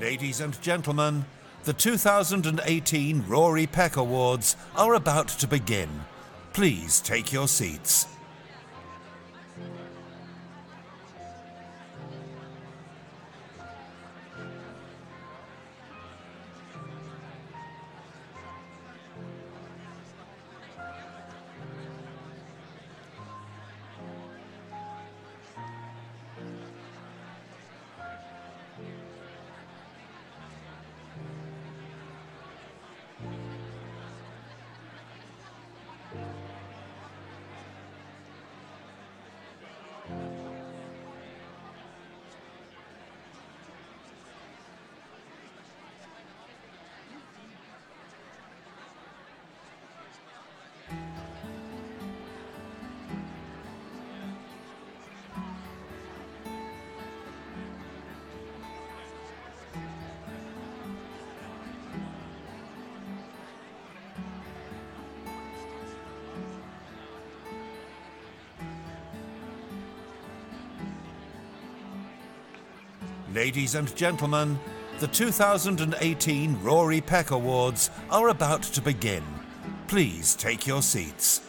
Ladies and gentlemen, the 2018 Rory Peck Awards are about to begin. Please take your seats. Ladies and gentlemen, the 2018 Rory Peck Awards are about to begin. Please take your seats.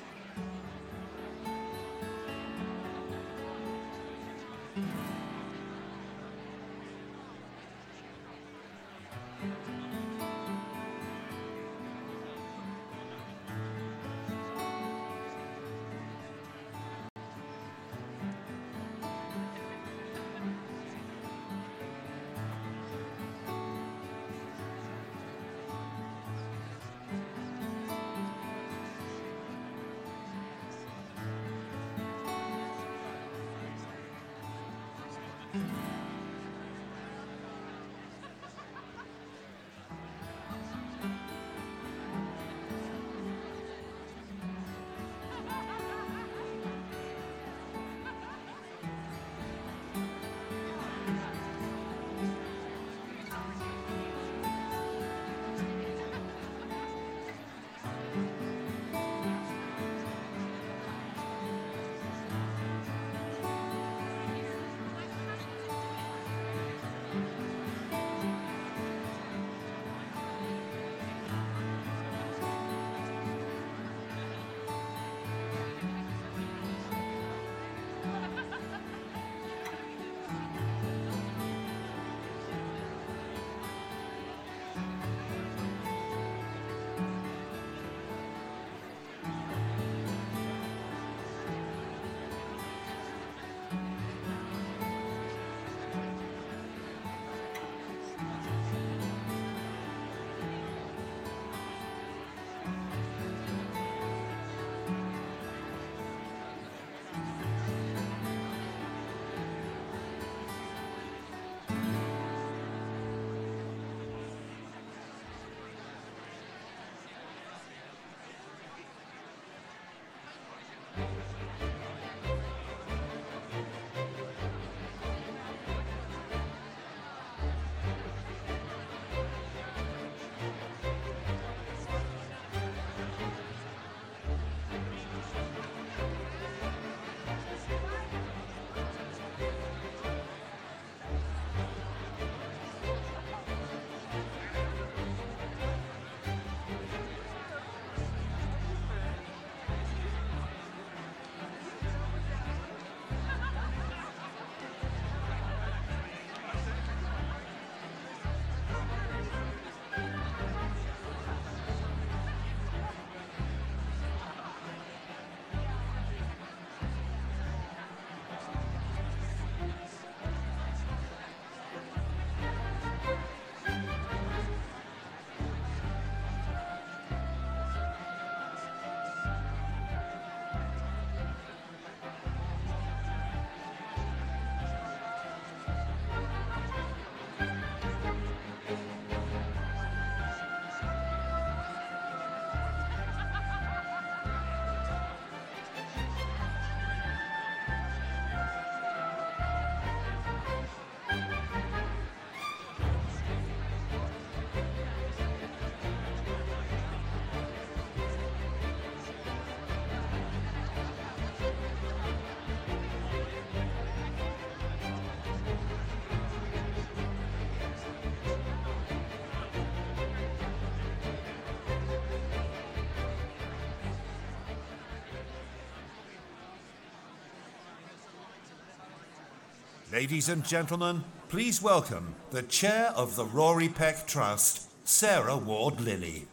Ladies and gentlemen, please welcome the Chair of the Rory Peck Trust, Sarah Ward-Lilly.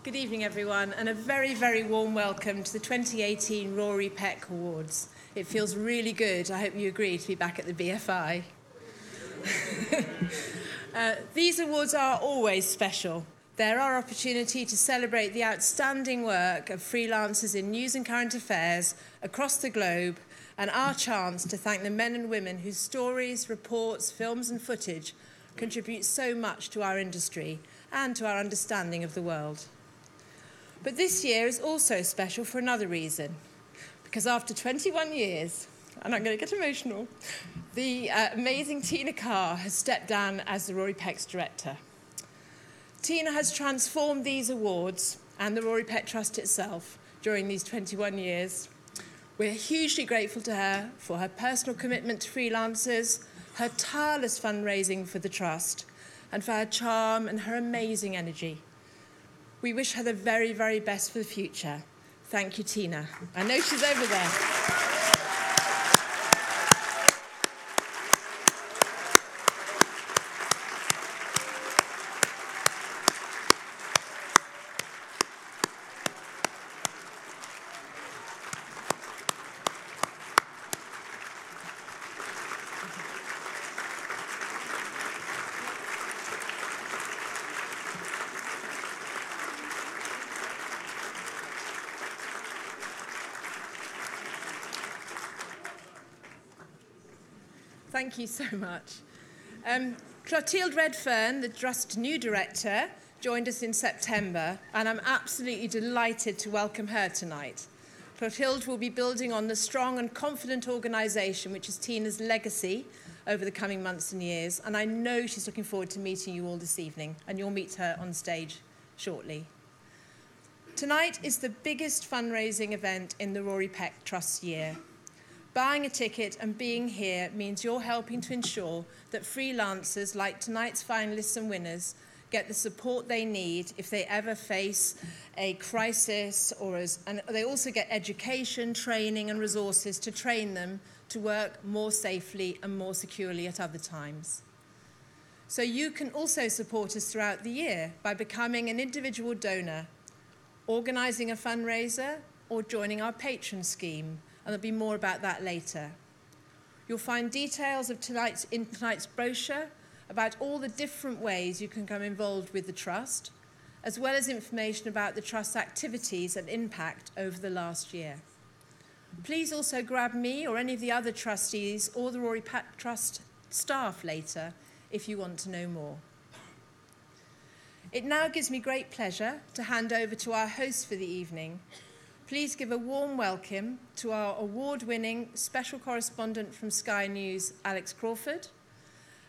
Good evening, everyone, and a very, very warm welcome to the 2018 Rory Peck Awards. It feels really good, I hope you agree, to be back at the BFI. These awards are always special. They're our opportunity to celebrate the outstanding work of freelancers in news and current affairs across the globe, and our chance to thank the men and women whose stories, reports, films and footage contribute so much to our industry and to our understanding of the world. But this year is also special for another reason, because after 21 years, and I'm going to get emotional, the amazing Tina Carr has stepped down as the Rory Peck's director. Tina has transformed these awards and the Rory Peck Trust itself during these 21 years. We're hugely grateful to her for her personal commitment to freelancers, her tireless fundraising for the Trust, and for her charm and her amazing energy. We wish her the very, very best for the future. Thank you, Tina. I know she's over there. Thank you so much. Clotilde Redfern, the Trust's new director, joined us in September, and I'm absolutely delighted to welcome her tonight. Clotilde will be building on the strong and confident organisation which is Tina's legacy over the coming months and years, and I know she's looking forward to meeting you all this evening, and you'll meet her on stage shortly. Tonight is the biggest fundraising event in the Rory Peck Trust's year. Buying a ticket and being here means you're helping to ensure that freelancers like tonight's finalists and winners get the support they need if they ever face a crisis, and they also get education, training and resources to train them to work more safely and more securely at other times. So you can also support us throughout the year by becoming an individual donor, organising a fundraiser or joining our patron scheme. And there'll be more about that later. You'll find details of in tonight's brochure about all the different ways you can become involved with the Trust, as well as information about the Trust's activities and impact over the last year. Please also grab me or any of the other trustees or the Rory Peck Trust staff later if you want to know more. It now gives me great pleasure to hand over to our host for the evening. Please give a warm welcome to our award-winning special correspondent from Sky News, Alex Crawford,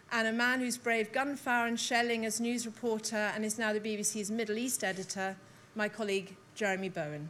and a man who's braved gunfire and shelling as news reporter and is now the BBC's Middle East editor, my colleague Jeremy Bowen.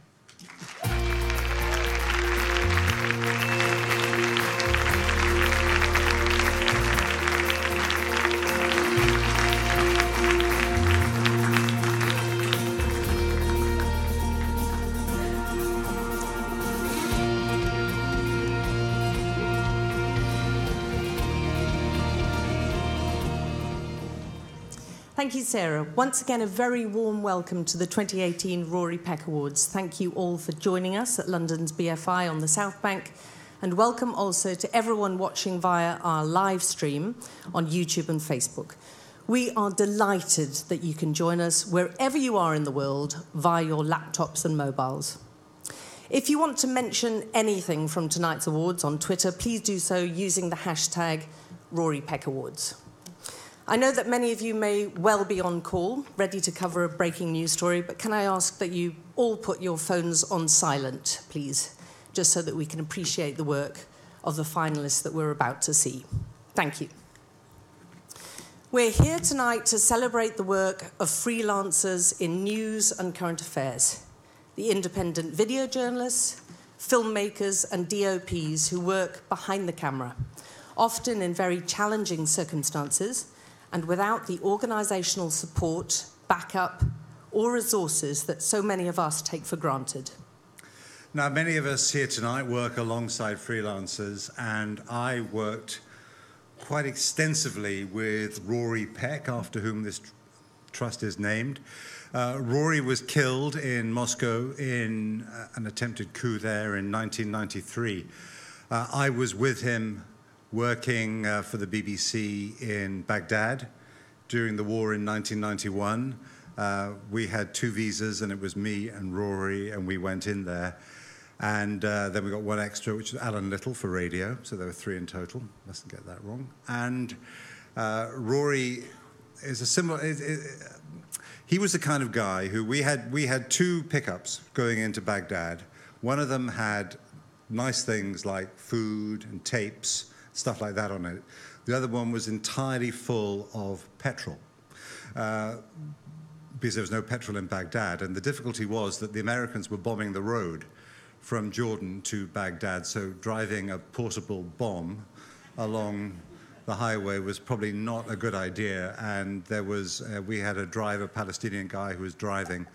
Thank you, Sarah. Once again, a very warm welcome to the 2018 Rory Peck Awards. Thank you all for joining us at London's BFI on the Southbank, and welcome also to everyone watching via our live stream on YouTube and Facebook. We are delighted that you can join us wherever you are in the world via your laptops and mobiles. If you want to mention anything from tonight's awards on Twitter, please do so using the hashtag Rory Peck Awards. I know that many of you may well be on call, ready to cover a breaking news story, but can I ask that you all put your phones on silent, please, just so that we can appreciate the work of the finalists that we're about to see. Thank you. We're here tonight to celebrate the work of freelancers in news and current affairs, the independent video journalists, filmmakers and DOPs who work behind the camera, often in very challenging circumstances, and without the organisational support, backup, or resources that so many of us take for granted. Now, many of us here tonight work alongside freelancers, and I worked quite extensively with Rory Peck, after whom this trust is named. Rory was killed in Moscow in an attempted coup there in 1993. I was with him working for the BBC in Baghdad during the war in 1991. We had 2 visas, and it was me and Rory, and we went in there. And then we got 1 extra, which was Alan Little for radio, so there were 3 in total. Mustn't get that wrong. And Rory is a similar... He was the kind of guy who we had 2 pickups going into Baghdad. One of them had nice things like food and tapes, stuff like that on it. The other one was entirely full of petrol, because there was no petrol in Baghdad. And the difficulty was that the Americans were bombing the road from Jordan to Baghdad, so driving a portable bomb along the highway was probably not a good idea. And there was, we had a driver, Palestinian guy who was driving,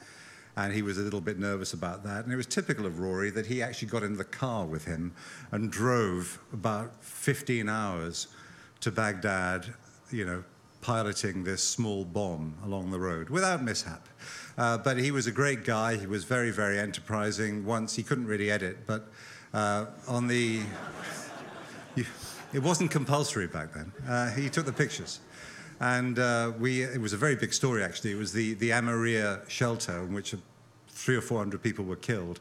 and he was a little bit nervous about that. And it was typical of Rory that he actually got in the car with him and drove about 15 hours to Baghdad, you know, piloting this small bomb along the road without mishap. But he was a great guy. He was very, very enterprising. Once, he couldn't really edit, but on the... It wasn't compulsory back then. He took the pictures. And it was a very big story, actually. It was the Amaria shelter in which 300 or 400 people were killed.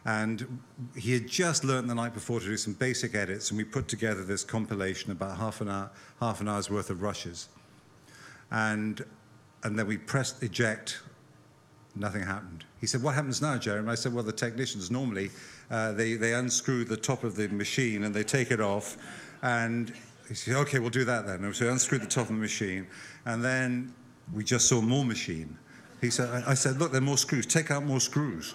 And he had just learned the night before to do some basic edits, and we put together this compilation, about half an hour's worth of rushes. And then we pressed eject. Nothing happened. He said, "What happens now, Jeremy?" I said, "Well, the technicians normally, they unscrew the top of the machine and they take it off." And he said, "OK, we'll do that then." So we unscrewed the top of the machine, and then we just saw more machine. He said, I said, "Look, there are more screws. Take out more screws."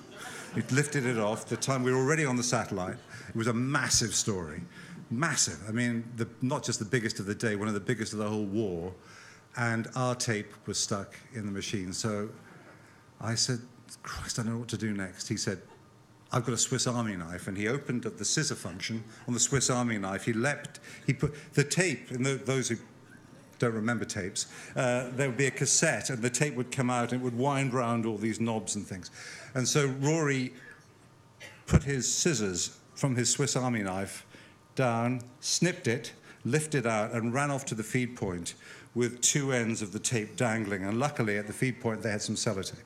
He lifted it off. The time we were already on the satellite. It was a massive story. Massive. I mean, not just the biggest of the day, one of the biggest of the whole war. And our tape was stuck in the machine. So I said, "Christ, I don't know what to do next." He said, "I've got a Swiss Army knife." And he opened up the scissor function on the Swiss Army knife. He put the tape, and those who don't remember tapes, there would be a cassette, and the tape would come out, and it would wind round all these knobs and things. And so Rory put his scissors from his Swiss Army knife down, snipped it, lifted out, and ran off to the feed point with 2 ends of the tape dangling. And luckily, at the feed point, they had some sellotape.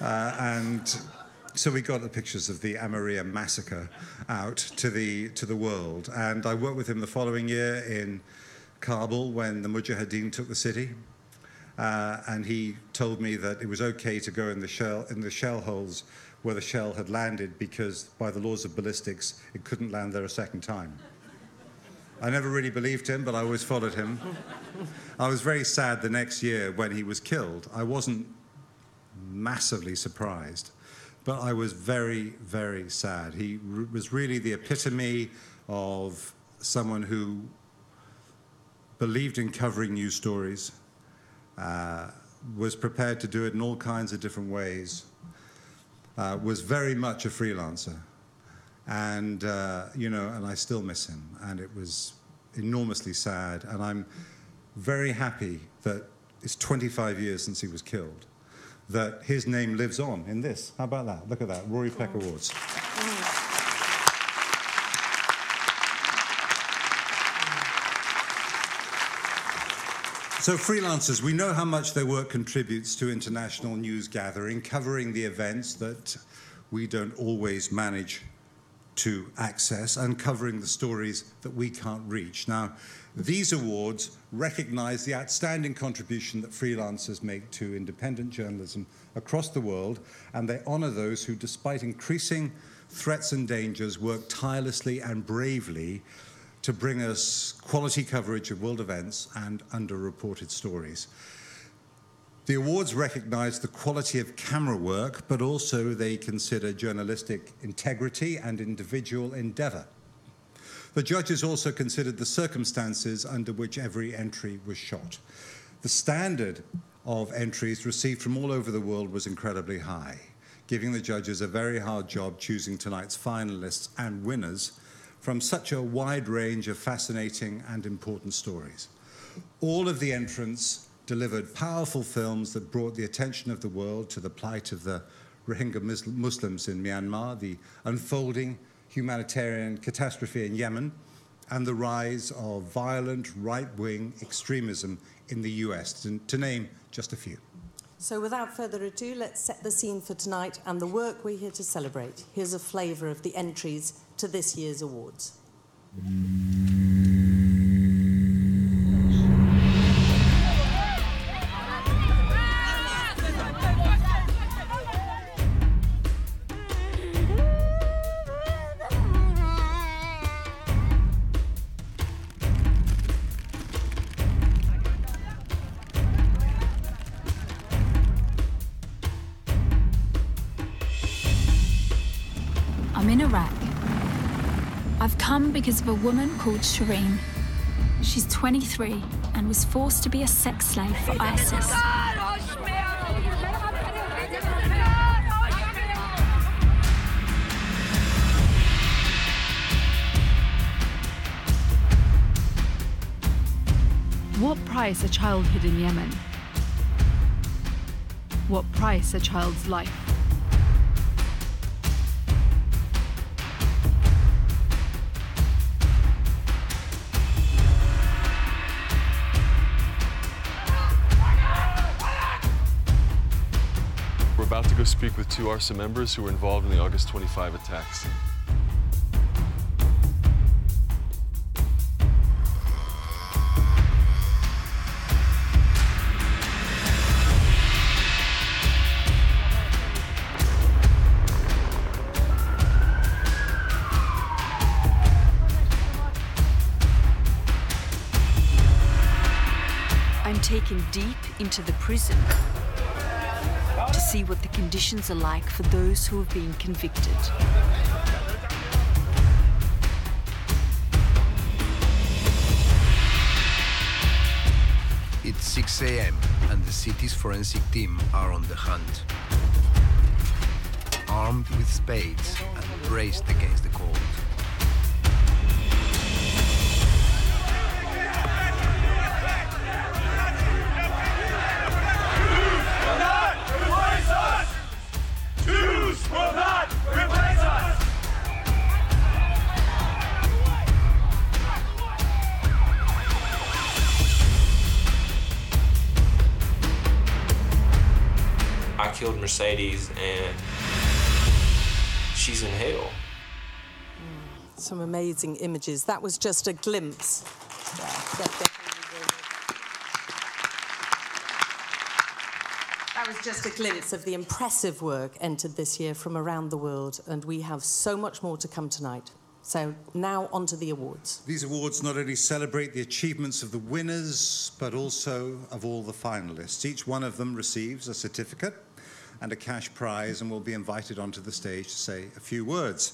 And so we got the pictures of the Amaria massacre out to the world. And I worked with him the following year in Kabul when the Mujahideen took the city. And he told me that it was okay to go in the shell holes where the shell had landed, because by the laws of ballistics, it couldn't land there a second time. I never really believed him, but I always followed him. I was very sad the next year when he was killed. I wasn't massively surprised, but I was very, very sad. He was really the epitome of someone who believed in covering news stories, was prepared to do it in all kinds of different ways, was very much a freelancer. And, and I still miss him. And it was enormously sad. And I'm very happy that it's 25 years since he was killed, that his name lives on in this. How about that? Look at that, Rory Peck Awards. So freelancers, we know how much their work contributes to international news gathering, covering the events that we don't always manage to access, and covering the stories that we can't reach. Now, these awards recognize the outstanding contribution that freelancers make to independent journalism across the world, and they honor those who, despite increasing threats and dangers, work tirelessly and bravely to bring us quality coverage of world events and underreported stories. The awards recognize the quality of camera work, but also they consider journalistic integrity and individual endeavor. The judges also considered the circumstances under which every entry was shot. The standard of entries received from all over the world was incredibly high, giving the judges a very hard job choosing tonight's finalists and winners from such a wide range of fascinating and important stories. All of the entrants delivered powerful films that brought the attention of the world to the plight of the Rohingya Muslims in Myanmar, the unfolding humanitarian catastrophe in Yemen, and the rise of violent right-wing extremism in the US, to name just a few. So without further ado, let's set the scene for tonight and the work we're here to celebrate. Here's a flavour of the entries to this year's awards. I'm in Iraq. I've come because of a woman called Shireen. She's 23 and was forced to be a sex slave for ISIS. What price a childhood in Yemen? What price a child's life? We're about to go speak with 2 ARSA members who were involved in the August 25 attacks. I'm taken deep into the prison to see what the conditions are like for those who have been convicted. It's 6 a.m. and the city's forensic team are on the hunt. Armed with spades and braced against the cold. I killed Mercedes and she's in hell. Some amazing images. That was just a glimpse. That was just a glimpse of the impressive work entered this year from around the world, and we have so much more to come tonight. So now on to the awards. These awards not only celebrate the achievements of the winners, but also of all the finalists. Each one of them receives a certificate and a cash prize and will be invited onto the stage to say a few words.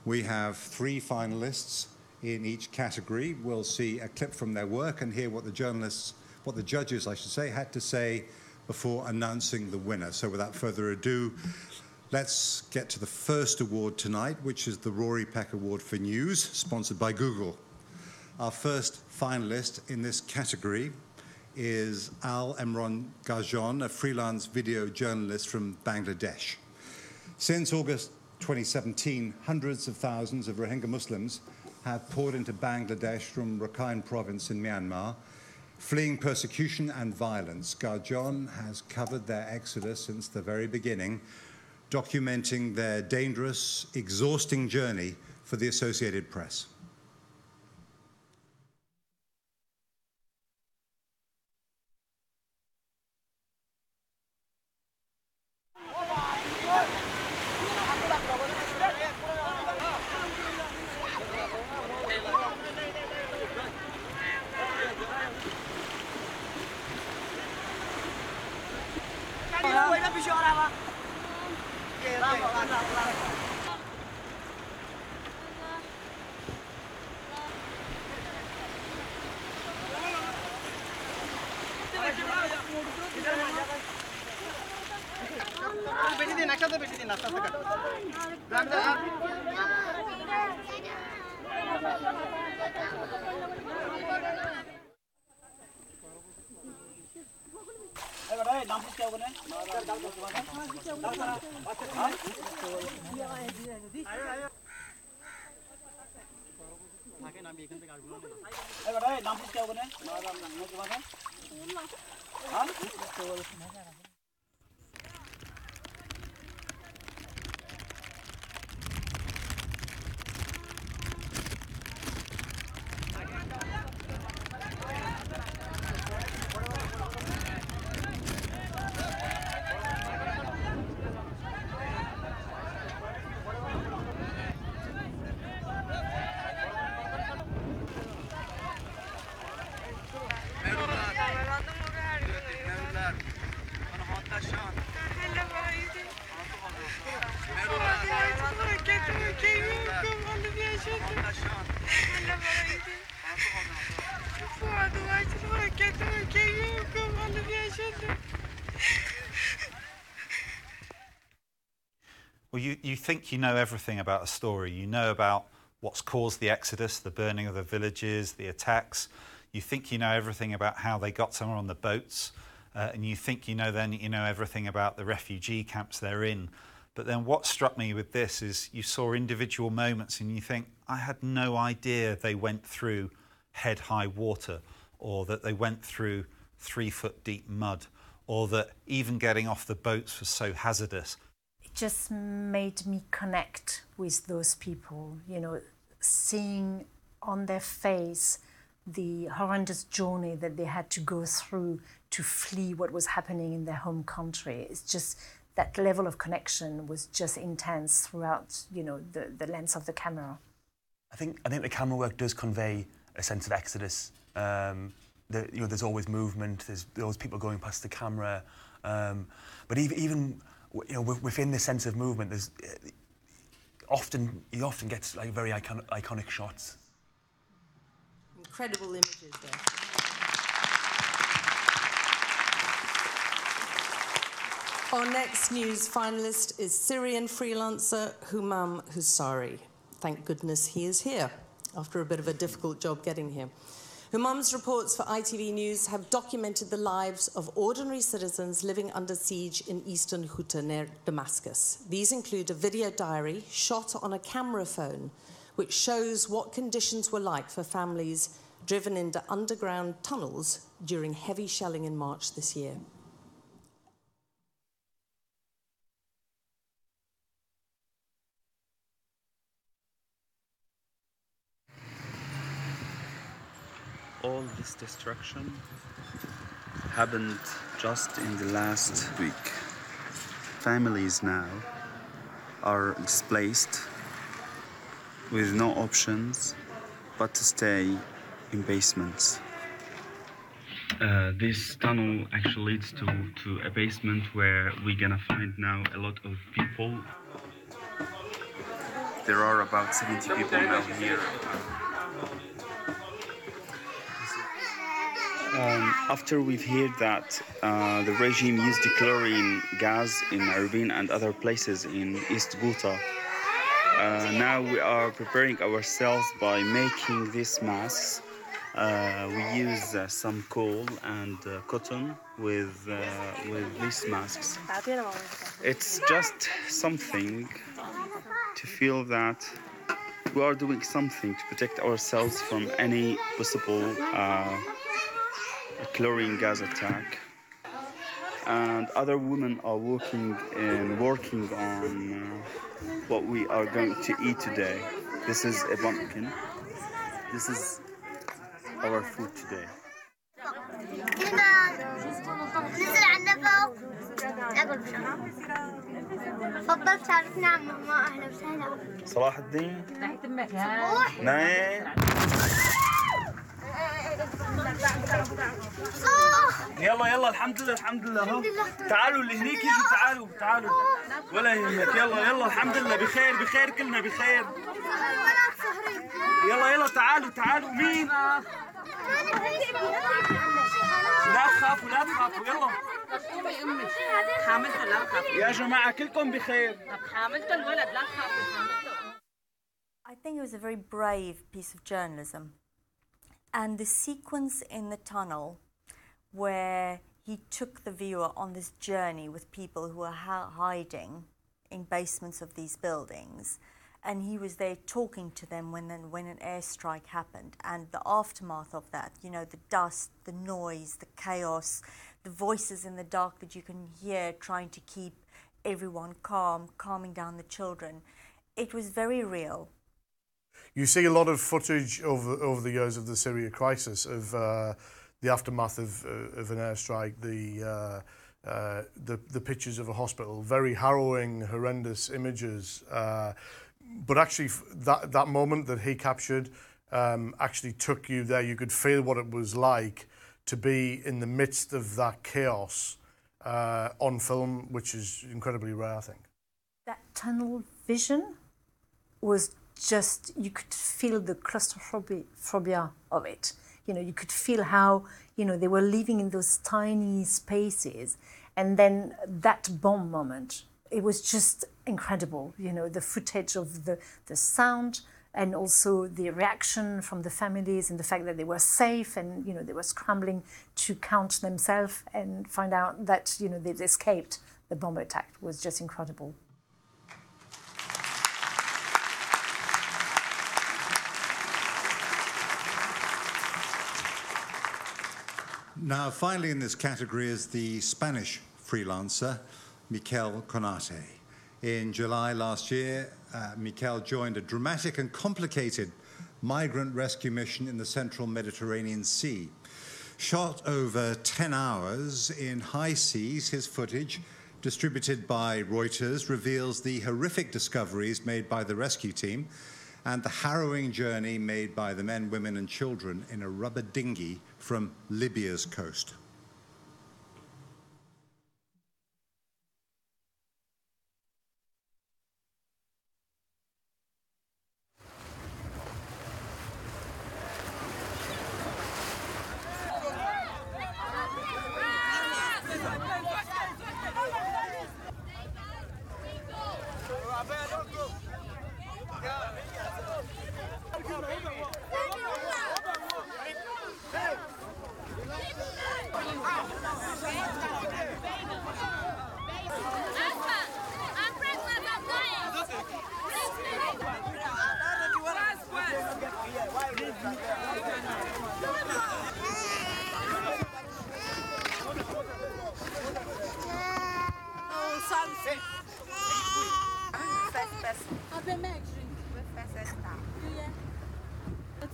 We have 3 finalists in each category. We'll see a clip from their work and hear what the judges, I should say, had to say before announcing the winner. So without further ado, let's get to the first award tonight, which is the Rory Peck Award for News, sponsored by Google. Our first finalist in this category is Al Emron Gajon, a freelance video journalist from Bangladesh. Since August 2017, hundreds of thousands of Rohingya Muslims have poured into Bangladesh from Rakhine province in Myanmar, fleeing persecution and violence. Gajon has covered their exodus since the very beginning, documenting their dangerous, exhausting journey for the Associated Press. Well, you think you know everything about a story. You know about what's caused the exodus, the burning of the villages, the attacks. You think you know everything about how they got somewhere on the boats. And you think you know everything about the refugee camps they're in. But then what struck me with this is you saw individual moments and you think, I had no idea they went through head-high water, or that they went through 3-foot deep mud, or that even getting off the boats was so hazardous. It just made me connect with those people, you know, seeing on their face the horrendous journey that they had to go through to flee what was happening in their home country. It's just that level of connection was just intense throughout, you know, the lens of the camera. I think the camera work does convey a sense of exodus. There's always movement. There's always people going past the camera. But even within this sense of movement, there's you often get like very iconic shots. Incredible images there. Our next news finalist is Syrian freelancer Humam Husari. Thank goodness he is here, after a bit of a difficult job getting here. Humam's reports for ITV News have documented the lives of ordinary citizens living under siege in eastern Ghouta near Damascus. These include a video diary shot on a camera phone, which shows what conditions were like for families driven into underground tunnels during heavy shelling in March this year. All this destruction happened just in the last week. Families now are displaced with no options but to stay in basements. This tunnel actually leads to a basement where we're gonna find now a lot of people. There are about 70 people now here. After we've heard that the regime used the chlorine gas in Arvin and other places in East Ghouta, now we are preparing ourselves by making these masks. We use some coal and cotton with these masks. It's just something to feel that we are doing something to protect ourselves from any possible chlorine gas attack. And other women are working on what we are going to eat today. This is a pumpkin. This is our food today. صلاح الدين نايم يلا الحمد لله اهو تعالوا اللي هنيك يجوا تعالوا ولا يهمك يلا الحمد لله بخير كلنا بخير يلا تعالوا مين لا تخافوا يلا I think it was a very brave piece of journalism. And the sequence in the tunnel where he took the viewer on this journey with people who are hiding in basements of these buildings, and he was there talking to them when an airstrike happened, and the aftermath of that, you know, the dust, the noise, the chaos, the voices in the dark that you can hear trying to keep everyone calm, calming down the children. It was very real. You see a lot of footage over the years of the Syria crisis of the aftermath of an airstrike, the pictures of a hospital, very harrowing, horrendous images. But actually, that moment that he captured actually took you there. You could feel what it was like to be in the midst of that chaos on film, which is incredibly rare, I think. That tunnel vision was just, you could feel the claustrophobia of it. You know, you could feel how, you know, they were living in those tiny spaces. And then that bomb moment, it was just incredible. You know, the footage of the sound and also the reaction from the families and the fact that they were safe and, you know, they were scrambling to count themselves and find out that, you know, they'd escaped the bomb attack was just incredible. Now, finally in this category is the Spanish freelancer, Miquel Conate. In July last year, Miquel joined a dramatic and complicated migrant rescue mission in the central Mediterranean Sea. Shot over 10 hours in high seas, his footage, distributed by Reuters, reveals the horrific discoveries made by the rescue team and the harrowing journey made by the men, women and children in a rubber dinghy from Libya's coast.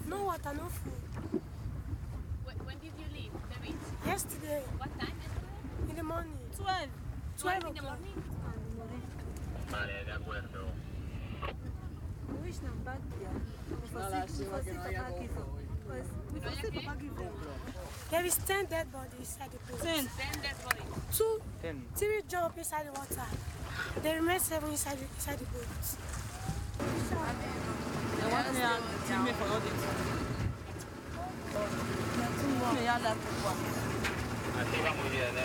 No water, no food. When did you leave the beach? Yesterday. What time yesterday? In the morning. 12. 12 in the morning? Vale, de acuerdo. There is 10 dead bodies inside the boat. 10 dead bodies? 3 jump inside the water. There remain 7 inside the boat. Así va muy bien,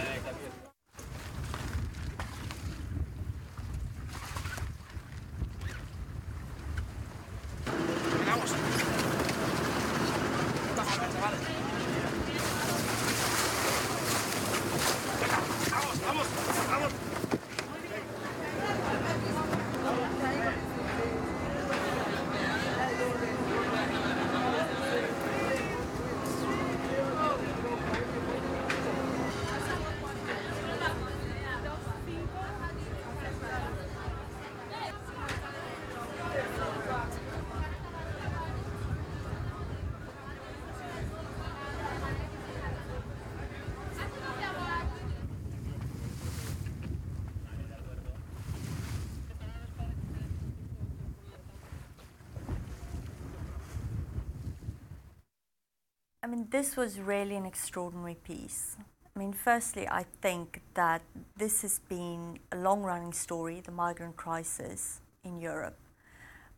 I mean, this was really an extraordinary piece. I mean, firstly, I think that this has been a long-running story, the migrant crisis in Europe.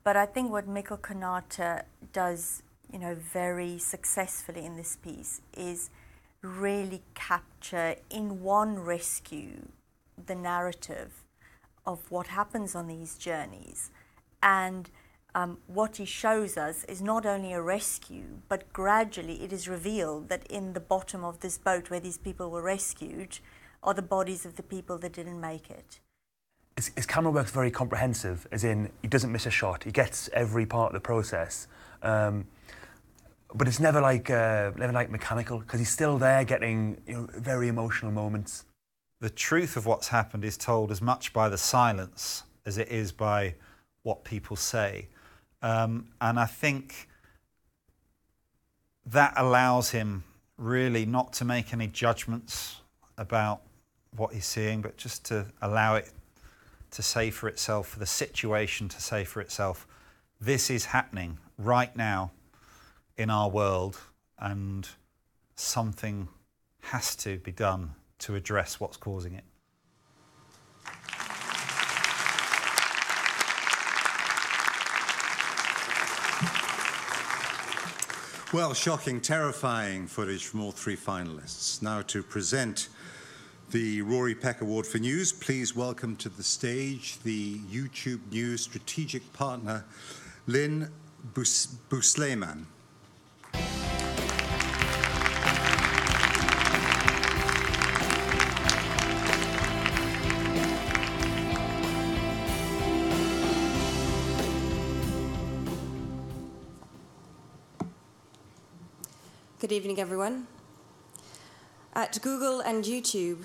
But I think what Miquel Conate does, you know, very successfully in this piece is really capture in one rescue the narrative of what happens on these journeys. And what he shows us is not only a rescue, but gradually it is revealed that in the bottom of this boat where these people were rescued are the bodies of the people that didn't make it. His camera work's very comprehensive, as in he doesn't miss a shot. He gets every part of the process. But it's never like mechanical, because he's still there getting very emotional moments. The truth of what's happened is told as much by the silence as it is by what people say. And I think that allows him really not to make any judgments about what he's seeing, but just to allow it to say for itself, for the situation to say for itself, this is happening right now in our world, and something has to be done to address what's causing it. Well, shocking, terrifying footage from all three finalists. Now to present the Rory Peck Award for News, please welcome to the stage the YouTube News strategic partner, Lynn Bousleiman. Good evening, everyone. At Google and YouTube,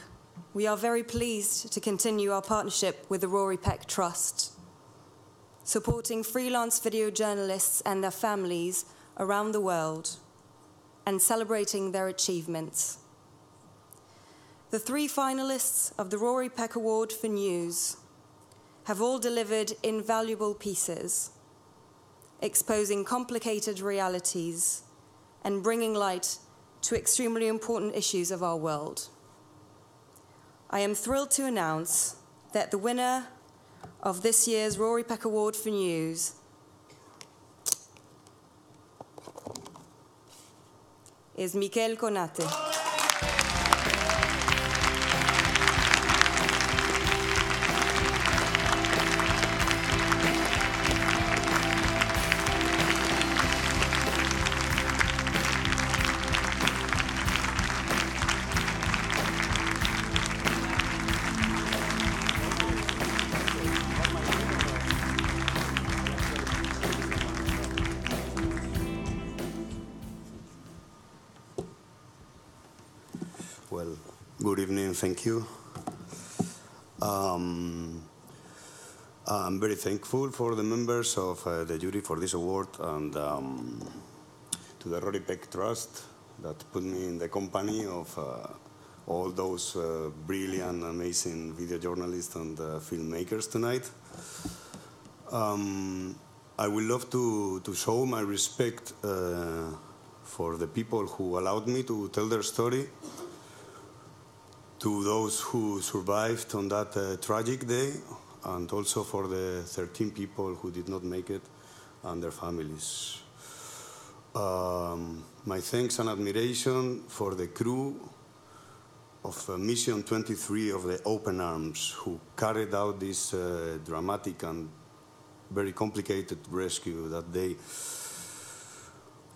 we are very pleased to continue our partnership with the Rory Peck Trust, supporting freelance video journalists and their families around the world and celebrating their achievements. The three finalists of the Rory Peck Award for News have all delivered invaluable pieces, exposing complicated realities and bringing light to extremely important issues of our world. I am thrilled to announce that the winner of this year's Rory Peck Award for News is Michel Konate. Well, good evening, thank you. I'm very thankful for the members of the jury for this award, and to the Rory Peck Trust that put me in the company of all those brilliant, amazing video journalists and filmmakers tonight. I would love to show my respect for the people who allowed me to tell their story, to those who survived on that tragic day, and also for the 13 people who did not make it and their families. My thanks and admiration for the crew of Mission 23 of the Open Arms, who carried out this dramatic and very complicated rescue that day.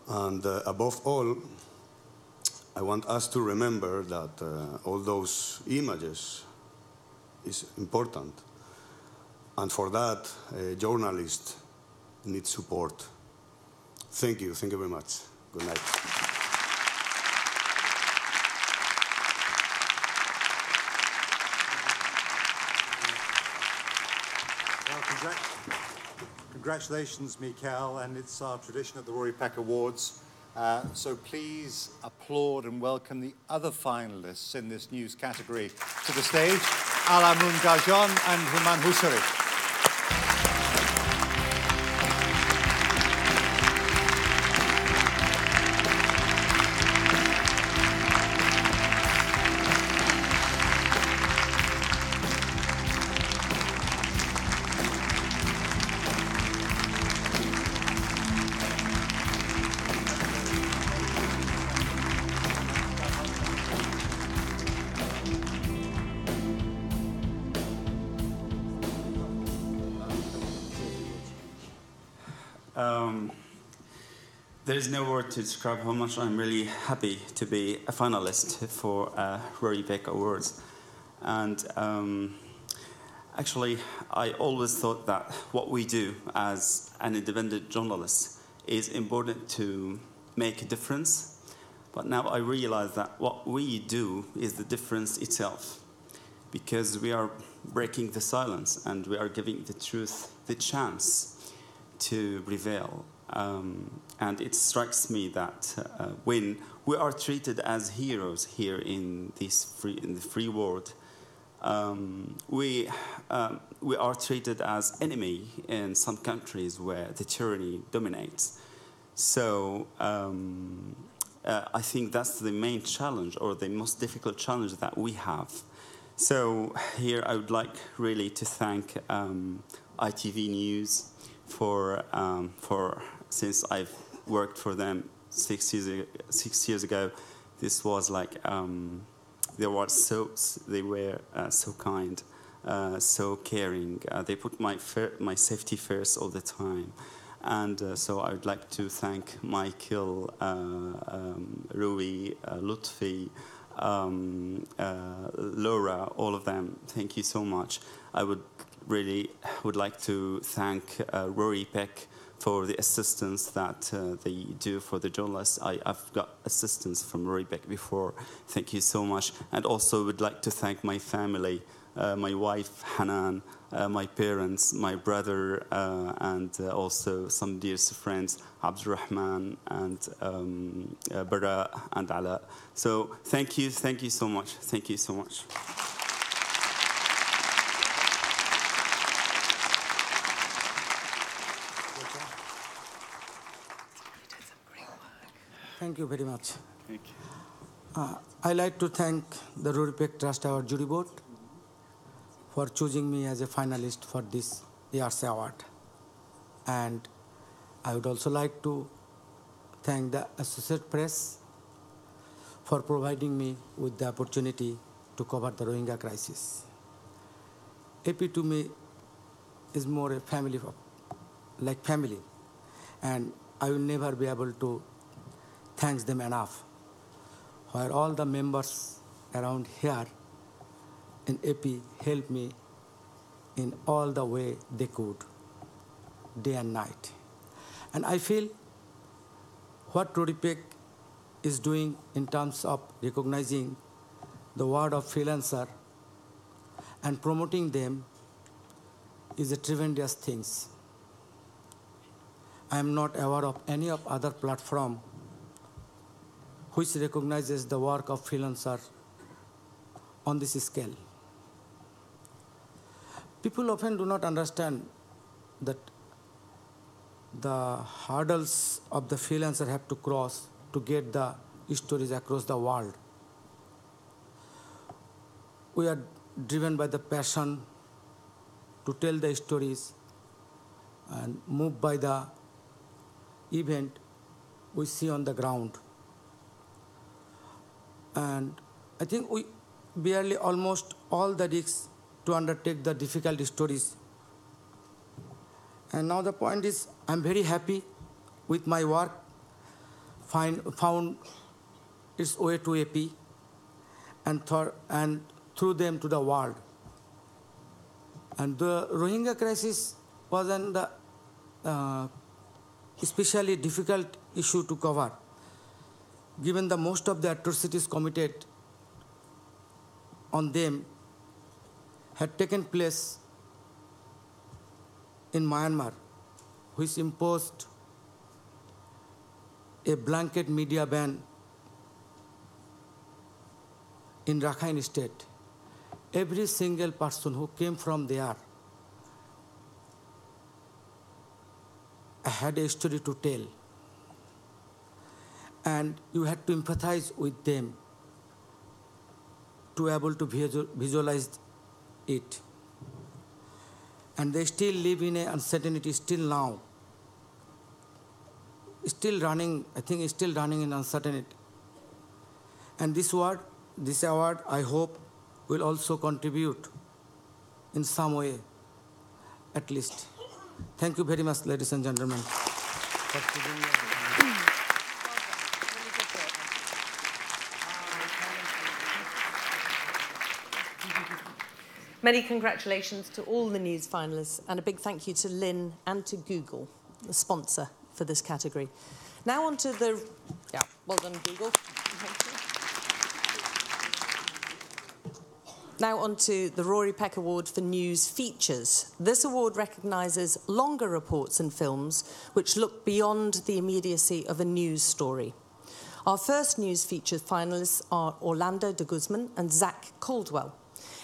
And above all, I want us to remember that all those images is important. And for that, journalists need support. Thank you very much. Good night. Well, congratulations, Mikel, and it's our tradition at the Rory Peck Awards. So please applaud and welcome the other finalists in this news category to the stage, Alamun Gajon and Human Husari. There is no word to describe how much I'm really happy to be a finalist for Rory Peck Awards. And actually, I always thought that what we do as an independent journalist is important to make a difference. But now I realize that what we do is the difference itself, because we are breaking the silence and we are giving the truth the chance to prevail. And it strikes me that when we are treated as heroes here in the free world, we are treated as enemy in some countries where the tyranny dominates. So I think that's the main challenge, or the most difficult challenge that we have. So here I would like really to thank ITV News for since I've worked for them 6 years ago. This was like they were so kind, so caring. They put my safety first all the time. And so I would like to thank Michael, Rui, Lutfi, Laura, all of them. Thank you so much. I would like to thank Rory Peck for the assistance that they do for the journalists. I've got assistance from Rory Peck before. Thank you so much. And also would like to thank my family, my wife, Hanan, my parents, my brother, and also some dearest friends, Abdurrahman and Bara and Ala. So thank you so much. Thank you so much. Thank you very much. Thank you. I'd like to thank the Rory Peck Trust Award Jury Board for choosing me as a finalist for this year's award. And I would also like to thank the Associated Press for providing me with the opportunity to cover the Rohingya crisis. AP to me is more a family, like family, and I will never be able to thank them enough, where all the members around here in AP helped me in all the way they could, day and night. And I feel what Rory Peck is doing in terms of recognizing the word of freelancer and promoting them is a tremendous thing. I am not aware of any of other platform which recognizes the work of freelancer on this scale. People often do not understand that the hurdles of the freelancer have to cross to get the stories across the world. We are driven by the passion to tell the stories and moved by the event we see on the ground. And I think we barely almost all the risks to undertake the difficult stories. And now the point is, I'm very happy with my work, found its way to AP and through them to the world. And the Rohingya crisis was an especially difficult issue to cover, given the most of the atrocities committed on them had taken place in Myanmar, which imposed a blanket media ban in Rakhine State. Every single person who came from there had a story to tell. And you had to empathize with them to be able to visualize it. And they still live in an uncertainty still now. Still running, I think it's still running in uncertainty. And this award, I hope, will also contribute in some way, at least. Thank you very much, ladies and gentlemen. for choosing me as a finalist. Many congratulations to all the news finalists, and a big thank you to Lynn and to Google, the sponsor for this category. Now on to the... Yeah, well done, Google. Now on to the Rory Peck Award for News Features. This award recognises longer reports and films which look beyond the immediacy of a news story. Our first news features finalists are Orlando de Guzman and Zach Caldwell.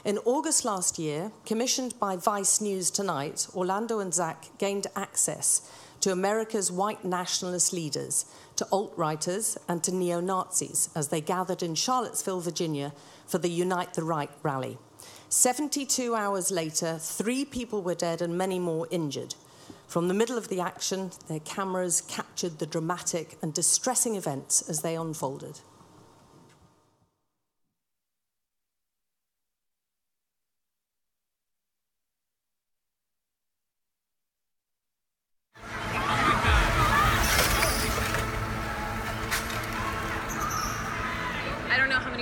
In August last year, commissioned by Vice News Tonight, Orlando and Zach gained access to America's white nationalist leaders, to alt-righters and to neo-Nazis as they gathered in Charlottesville, Virginia for the Unite the Right rally. 72 hours later, 3 people were dead and many more injured. From the middle of the action, their cameras captured the dramatic and distressing events as they unfolded.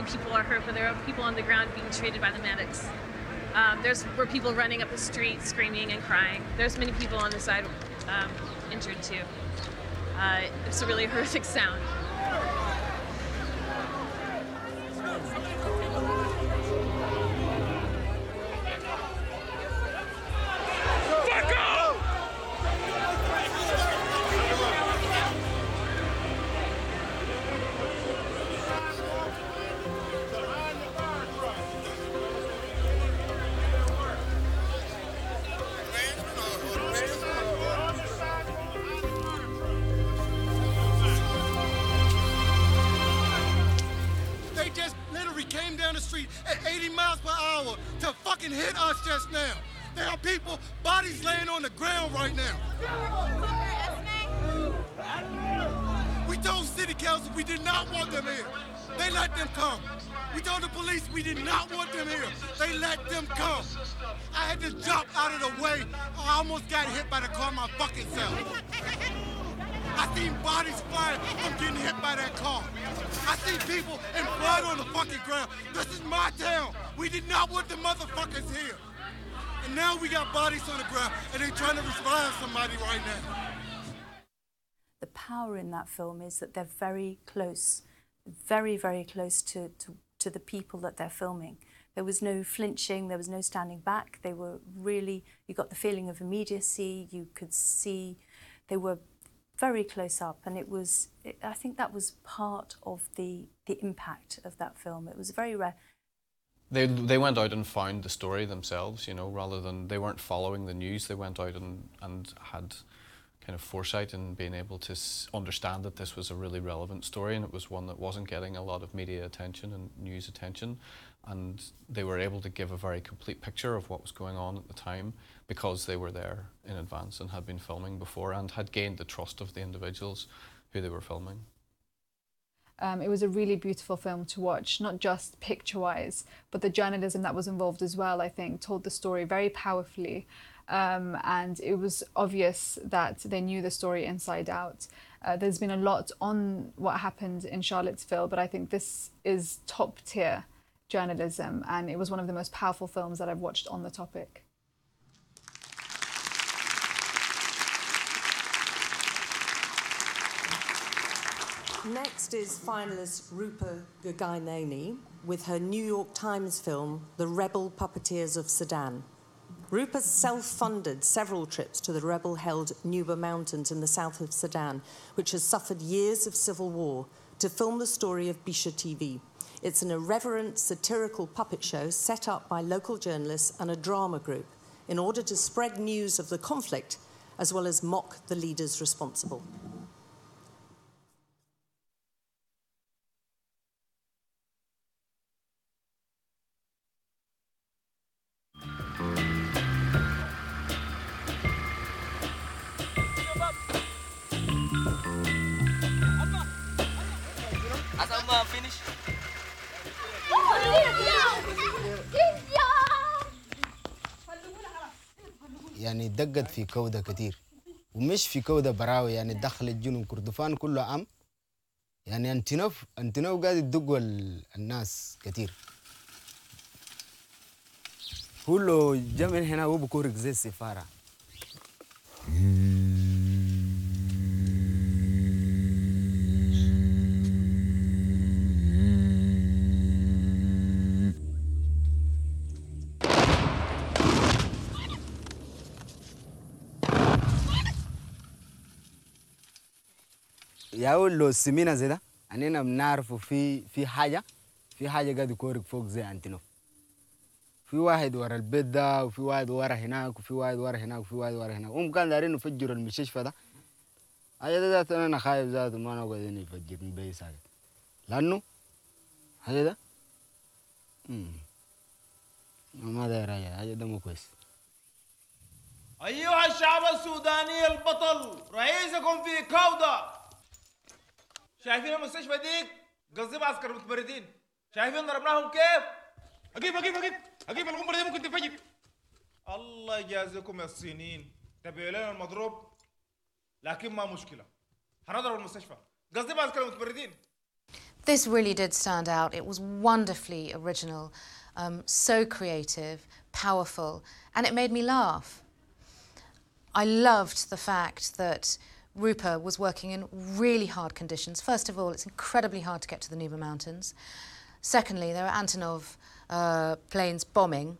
People are hurt, but there are people on the ground being treated by the medics. Were people running up the street screaming and crying. There's many people on the side injured too. It's a really horrific sound. At 80 miles per hour to fucking hit us just now. There are people, bodies laying on the ground right now. We told city council we did not want them here. They let them come. We told the police we did not want them here. They let them come. I had to jump out of the way. I almost got hit by the car my fucking self. I seen bodies flying from getting hit by that car. I seen people in blood on the fucking ground. This is my town. We did not want the motherfuckers here. And now we got bodies on the ground and they're trying to revive somebody right now. The power in that film is that they're very close, very, very close to the people that they're filming. There was no flinching, there was no standing back. They were really, you got the feeling of immediacy, you could see they were very close up, and I think that was part of the impact of that film. It was very rare. They went out and found the story themselves, you know, rather than, they weren't following the news. They went out and had kind of foresight in being able to understand that this was a really relevant story, and it was one that wasn't getting a lot of media attention and news attention, and they were able to give a very complete picture of what was going on at the time because they were there in advance and had been filming before and had gained the trust of the individuals who they were filming. It was a really beautiful film to watch, not just picture-wise, but the journalism that was involved as well, I think, told the story very powerfully. And it was obvious that they knew the story inside out. There's been a lot on what happened in Charlottesville, but I think this is top-tier journalism, and it was one of the most powerful films that I've watched on the topic. Next is finalist Rupa Gagaineni with her New York Times film, The Rebel Puppeteers of Sudan. Rupa self-funded several trips to the rebel-held Nuba Mountains in the south of Sudan, which has suffered years of civil war, to film the story of Bisha TV. It's an irreverent, satirical puppet show set up by local journalists and a drama group in order to spread news of the conflict as well as mock the leaders responsible. يعني دقت في كودة كتير ومش في كودة براوي يعني دخل الجنوب كردفان كله عام يعني انتنوف قاعد يدقوا الناس كتير كله جمع هنا هو بكورك زي السفارة يا ولو السمينة زي ده أننا بنعرفه في حاجة قاعد يكورك فوق زي أنتنوف في واحد ورا البيت ده وفي واحد ورا هناك وفي واحد ورا هناك وفي واحد ورا هناك هم كانوا دارين يفجروا المستشفى ده حاجة ده ذات أنا خايف ذاته ما أنا قاعدين يفجرني بأي ساعة لأنه حاجة ده ما داير حاجة ده مو كويس أيها الشعب السوداني البطل رئيسكم في كوضة شايفين المستشفى ديك قصدي عسكر متمردين شايفين ضربناهم كيف أجيب القنبلة دي ممكن تنفجر الله يجازيكم يا الصينيين تبعوا لنا المضروب لكن ما مشكلة هنضرب المستشفى قصدي عسكر متمردين. This really did stand out. It was wonderfully original, so creative, powerful, and it made me laugh. I loved the fact that Rupa was working in really hard conditions. First of all, it's incredibly hard to get to the Nuba Mountains. Secondly, there were Antonov planes bombing,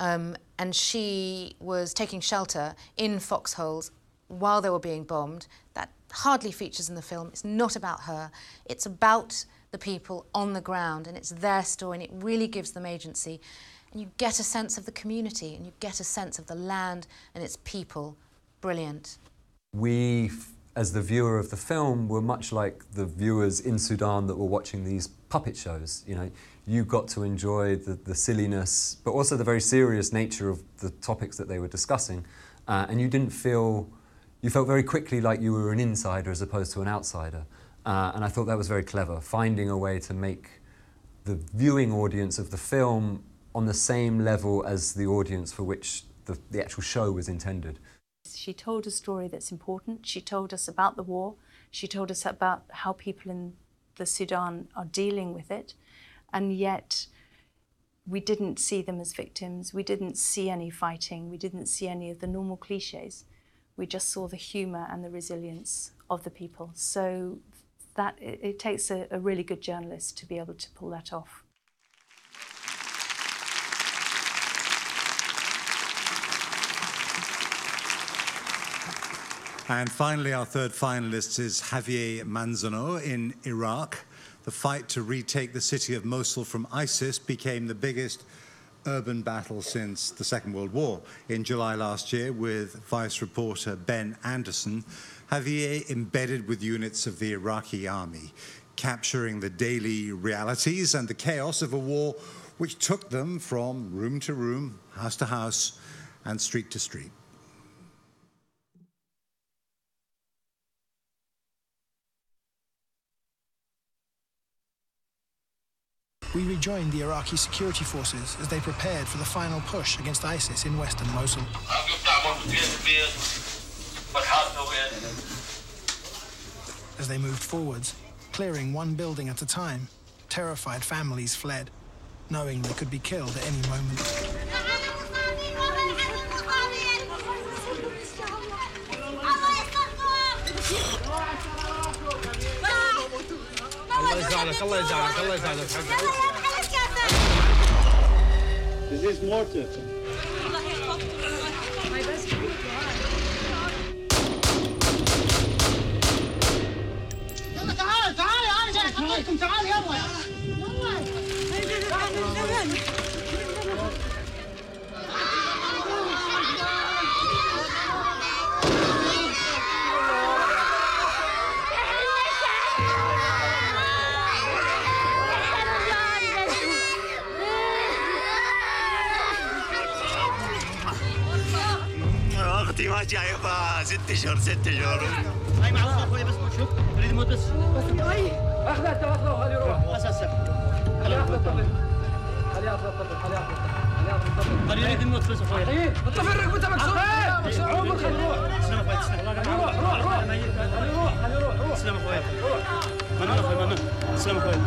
and she was taking shelter in foxholes while they were being bombed. That hardly features in the film. It's not about her. It's about the people on the ground, and it's their story, and it really gives them agency. And you get a sense of the community, and you get a sense of the land and its people. Brilliant. We, as the viewer of the film, were much like the viewers in Sudan that were watching these puppet shows. You know, you got to enjoy the silliness, but also the very serious nature of the topics that they were discussing, and you felt very quickly like you were an insider as opposed to an outsider. And I thought that was very clever, finding a way to make the viewing audience of the film on the same level as the audience for which the actual show was intended. She told a story that's important. She told us about the war. She told us about how people in the Sudan are dealing with it. And yet we didn't see them as victims. We didn't see any fighting. We didn't see any of the normal cliches. We just saw the humour and the resilience of the people. So that it takes a really good journalist to be able to pull that off. And finally, our third finalist is Javier Manzano in Iraq. The fight to retake the city of Mosul from ISIS became the biggest urban battle since the Second World War. In July last year, with Vice reporter Ben Anderson, Javier embedded with units of the Iraqi army, capturing the daily realities and the chaos of a war which took them from room to room, house to house, and street to street. We rejoined the Iraqi security forces as they prepared for the final push against ISIS in western Mosul. As they moved forwards, clearing one building at a time, terrified families fled, knowing they could be killed at any moment. Is this mortar? اختي ما جايبها 6 شهور 6 شهور. هاي معروفه اخوي بس شوف اريد موت بس. اخذها توصلوا خليه يروح. اساسا خليه ياخذ الطفل. خلينا نموت بس اخويا تفرق وانت مكسور عمر خلينا نروح سلام اخويا روح سلام اخويا ممنون اخويا ممنون سلام اخويا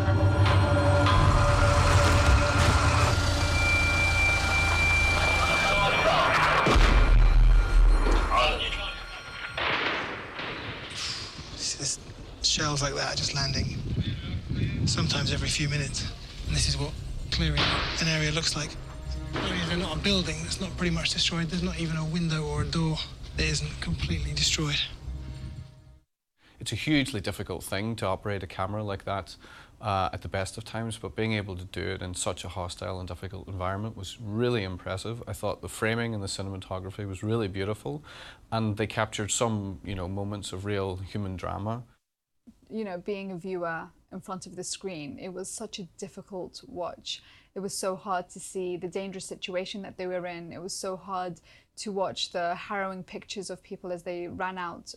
Shells like that are just landing sometimes every few minutes. And this is what clearing an area looks like. I mean, there's not a building that's not pretty much destroyed. There's not even a window or a door that isn't completely destroyed. It's a hugely difficult thing to operate a camera like that at the best of times, but being able to do it in such a hostile and difficult environment was really impressive. I thought the framing and the cinematography was really beautiful, and they captured some, moments of real human drama. Being a viewer in front of the screen, it was such a difficult watch. It was so hard to see the dangerous situation that they were in. It was so hard to watch the harrowing pictures of people as they ran out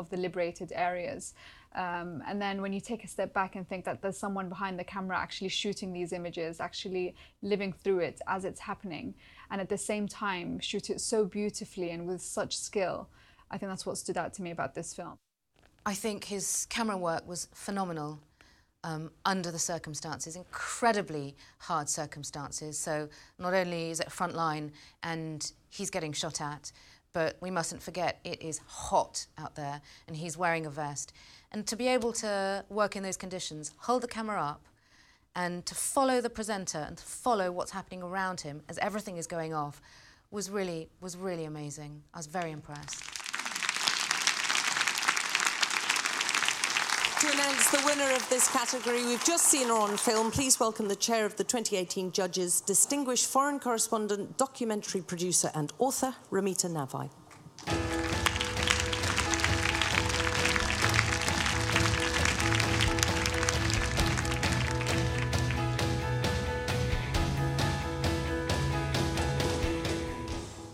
of the liberated areas. And then when you take a step back and think that there's someone behind the camera actually shooting these images, actually living through it as it's happening, and at the same time shoot it so beautifully and with such skill, I think that's what stood out to me about this film. I think his camera work was phenomenal under the circumstances, incredibly hard circumstances. So not only is it frontline and he's getting shot at, but we mustn't forget it is hot out there and he's wearing a vest. And to be able to work in those conditions, hold the camera up and to follow the presenter and to follow what's happening around him as everything is going off was really amazing. I was very impressed. To announce the winner of this category, we've just seen her on film. Please welcome the chair of the 2018 judges, distinguished foreign correspondent, documentary producer and author, Ramita Navai.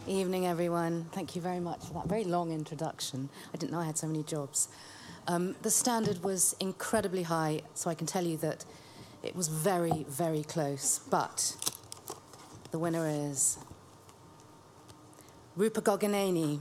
Evening, everyone. Thank you very much for that very long introduction. I didn't know I had so many jobs. The standard was incredibly high, so I can tell you that it was very, very close. But the winner is Rupa Gogineni.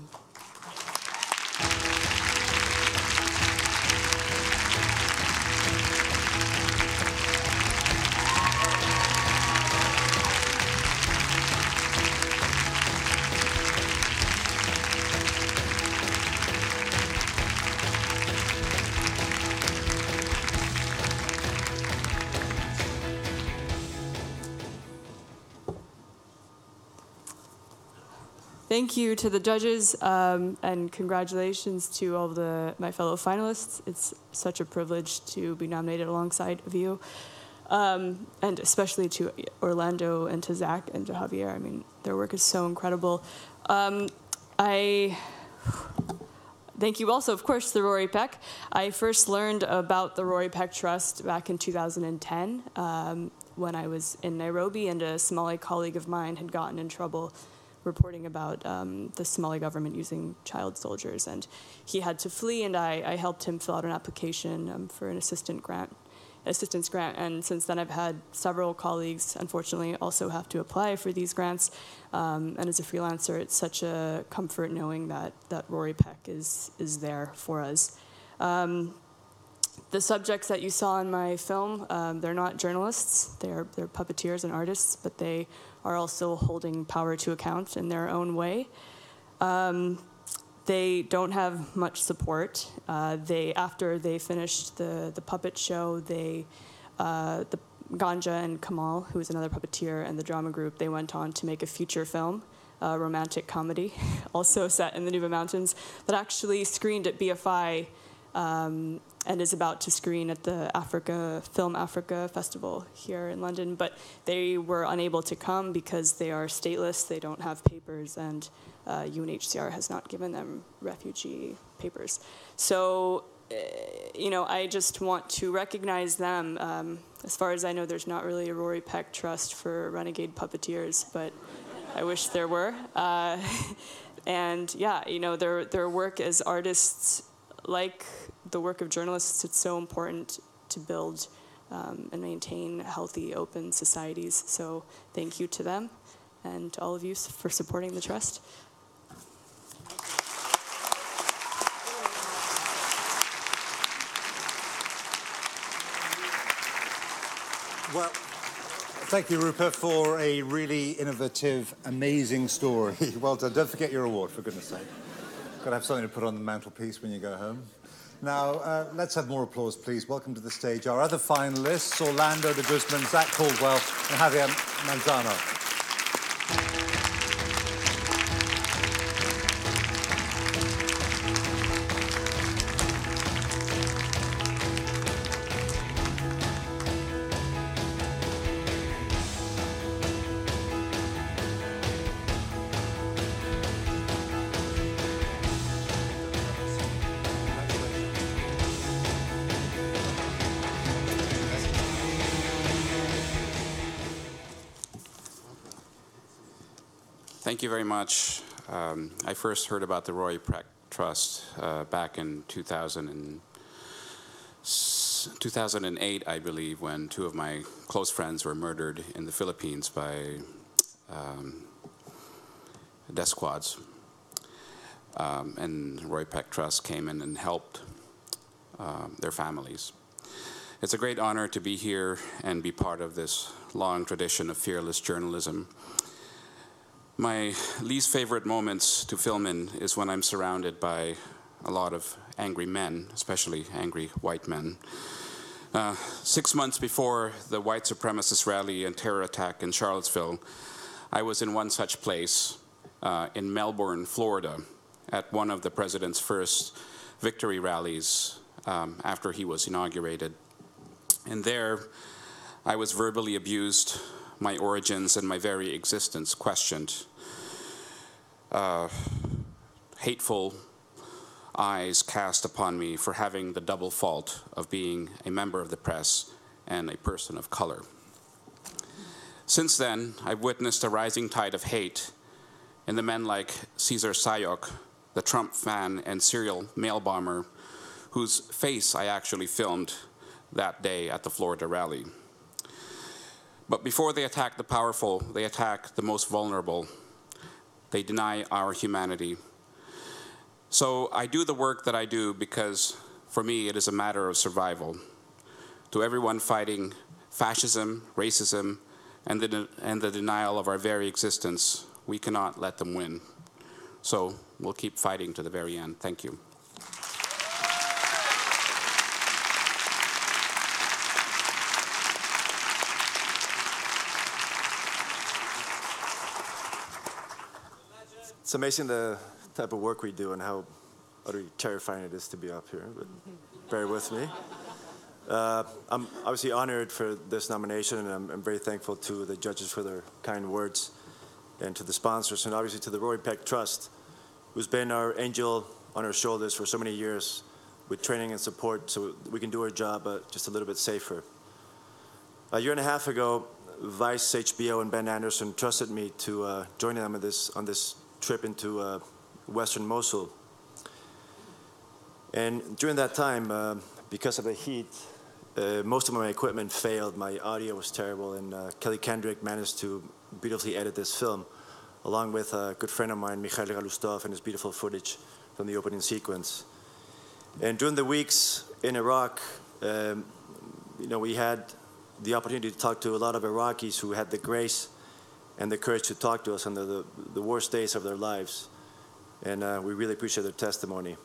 Thank you to the judges, and congratulations to all my fellow finalists. It's such a privilege to be nominated alongside of you, and especially to Orlando and to Zach and to Javier. I mean, their work is so incredible. I thank you also, of course, to Rory Peck. I first learned about the Rory Peck Trust back in 2010 when I was in Nairobi, and a Somali colleague of mine had gotten in trouble reporting about the Somali government using child soldiers, and he had to flee, and I helped him fill out an application for an assistance grant, and since then I've had several colleagues, unfortunately, also have to apply for these grants, and as a freelancer, it's such a comfort knowing that Rory Peck is there for us. The subjects that you saw in my film, they're not journalists, they're puppeteers and artists, but they are also holding power to account in their own way. They don't have much support. After they finished the puppet show, the Ganja and Kamal, who is another puppeteer, and the drama group, they went on to make a feature film, a romantic comedy, also set in the Nuba Mountains, that actually screened at BFI and is about to screen at the Film Africa Festival here in London. But they were unable to come because they are stateless, they don't have papers, and UNHCR has not given them refugee papers. So, I just want to recognize them. As far as I know, there's not really a Rory Peck Trust for renegade puppeteers, but I wish there were. And yeah, their work as artists, like the work of journalists, it's so important to build and maintain healthy, open societies. So thank you to them and to all of you for supporting the Trust. Well, thank you, Rupa, for a really innovative, amazing story. Well done. Don't forget your award, for goodness sake. Got to have something to put on the mantelpiece when you go home. Now, let's have more applause, please. Welcome to the stage our other finalists, Orlando de Guzman, Zach Caldwell, and Javier Manzano. Thank you very much. I first heard about the Rory Peck Trust back in 2008, I believe, when two of my close friends were murdered in the Philippines by death squads. And Rory Peck Trust came in and helped their families. It's a great honor to be here and be part of this long tradition of fearless journalism. My least favorite moments to film in is when I'm surrounded by a lot of angry men, especially angry white men. 6 months before the white supremacist rally and terror attack in Charlottesville, I was in one such place in Melbourne, Florida, at one of the president's first victory rallies after he was inaugurated. And there, I was verbally abused, my origins and my very existence questioned. Hateful eyes cast upon me for having the double fault of being a member of the press and a person of color. Since then, I've witnessed a rising tide of hate in the men like Cesar Sayok, the Trump fan and serial mail bomber, whose face I actually filmed that day at the Florida rally. But before they attack the powerful, they attack the most vulnerable. They deny our humanity. So I do the work that I do because, for me, it is a matter of survival. To everyone fighting fascism, racism, and the denial of our very existence, we cannot let them win. So we'll keep fighting to the very end. Thank you. It's amazing the type of work we do and how utterly terrifying it is to be up here, but bear with me. I'm obviously honored for this nomination, and I'm very thankful to the judges for their kind words, and to the sponsors, and obviously to the Rory Peck Trust, who's been our angel on our shoulders for so many years with training and support so we can do our job just a little bit safer. A year and a half ago, Vice, HBO, and Ben Anderson trusted me to join them on this trip into Western Mosul. And during that time, because of the heat, most of my equipment failed. My audio was terrible, and Kelly Kendrick managed to beautifully edit this film, along with a good friend of mine, Mikhail Galustov, and his beautiful footage from the opening sequence. And during the weeks in Iraq, we had the opportunity to talk to a lot of Iraqis who had the grace and the courage to talk to us under the worst days of their lives. And we really appreciate their testimony.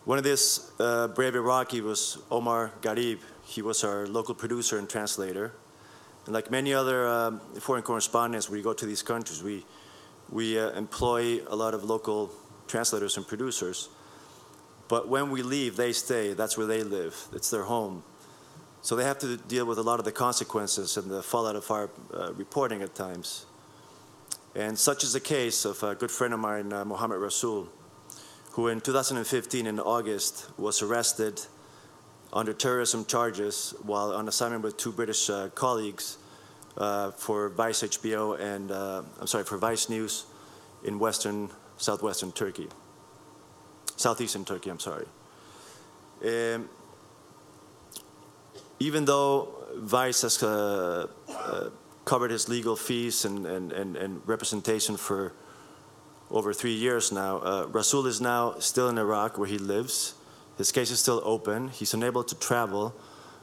One of this brave Iraqi was Omar Garib. He was our local producer and translator. And like many other foreign correspondents, we go to these countries, we employ a lot of local translators and producers. But when we leave, they stay. That's where they live. It's their home. So they have to deal with a lot of the consequences and the fallout of our reporting at times. And such is the case of a good friend of mine, Mohammed Rasul, who in 2015 in August was arrested under terrorism charges while on assignment with two British colleagues for Vice HBO and, for Vice News in southeastern Turkey, even though Vice has covered his legal fees and representation for over 3 years now, Rasul is now still in Iraq where he lives. His case is still open. He's unable to travel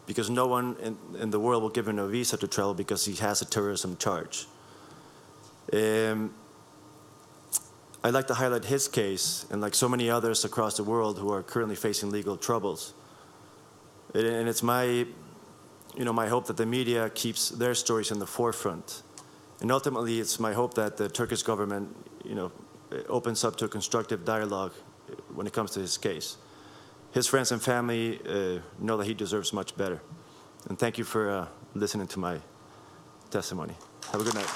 because no one in the world will give him a visa to travel because he has a terrorism charge. I'd like to highlight his case, and like so many others across the world who are currently facing legal troubles. And it's my hope that the media keeps their stories in the forefront. And ultimately, it's my hope that the Turkish government, opens up to a constructive dialogue when it comes to his case. His friends and family know that he deserves much better. And thank you for listening to my testimony. Have a good night.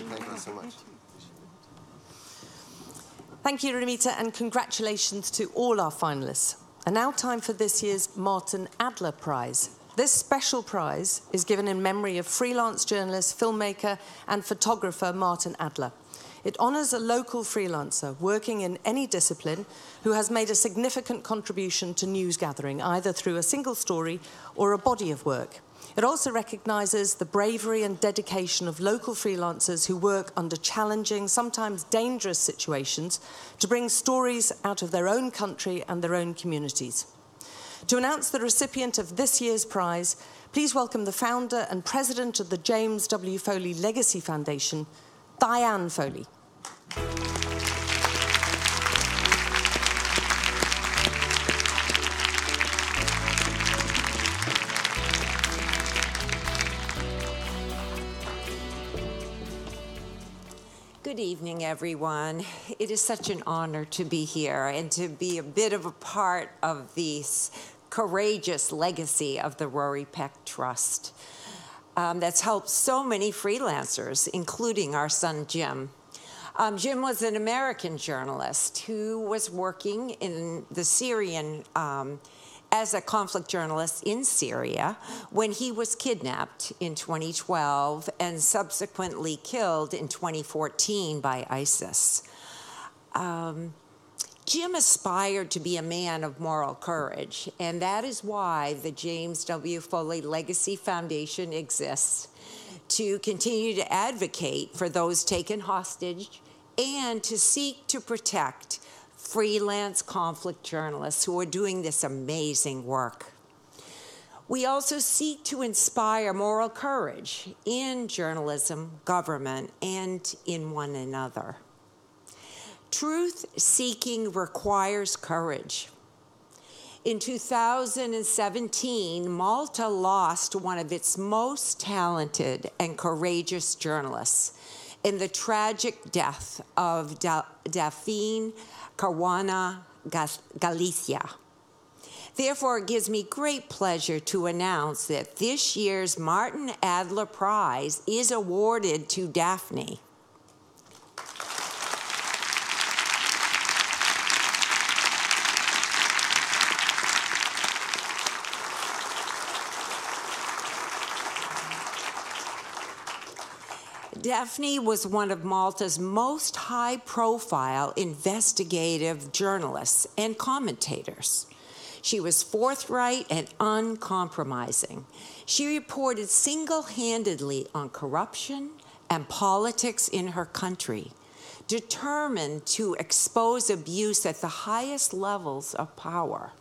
Thank you so much. Thank you, Ramita, and congratulations to all our finalists. And now time for this year's Martin Adler Prize. This special prize is given in memory of freelance journalist, filmmaker, and photographer Martin Adler. It honours a local freelancer working in any discipline who has made a significant contribution to news gathering, either through a single story or a body of work. It also recognises the bravery and dedication of local freelancers who work under challenging, sometimes dangerous situations to bring stories out of their own country and their own communities. To announce the recipient of this year's prize, please welcome the founder and president of the James W. Foley Legacy Foundation, Diane Foley. Good evening, everyone. It is such an honor to be here and to be a bit of a part of this courageous legacy of the Rory Peck Trust that's helped so many freelancers, including our son, Jim. Jim was an American journalist who was working in the Syrian as a conflict journalist in Syria when he was kidnapped in 2012 and subsequently killed in 2014 by ISIS. Jim aspired to be a man of moral courage, and that is why the James W. Foley Legacy Foundation exists, to continue to advocate for those taken hostage and to seek to protect freelance conflict journalists who are doing this amazing work. We also seek to inspire moral courage in journalism, government, and in one another. Truth-seeking requires courage. In 2017, Malta lost one of its most talented and courageous journalists in the tragic death of Daphne Caruana Galicia. Therefore, it gives me great pleasure to announce that this year's Martin Adler Prize is awarded to Daphne. Daphne was one of Malta's most high-profile investigative journalists and commentators. She was forthright and uncompromising. She reported single-handedly on corruption and politics in her country, determined to expose abuse at the highest levels of power.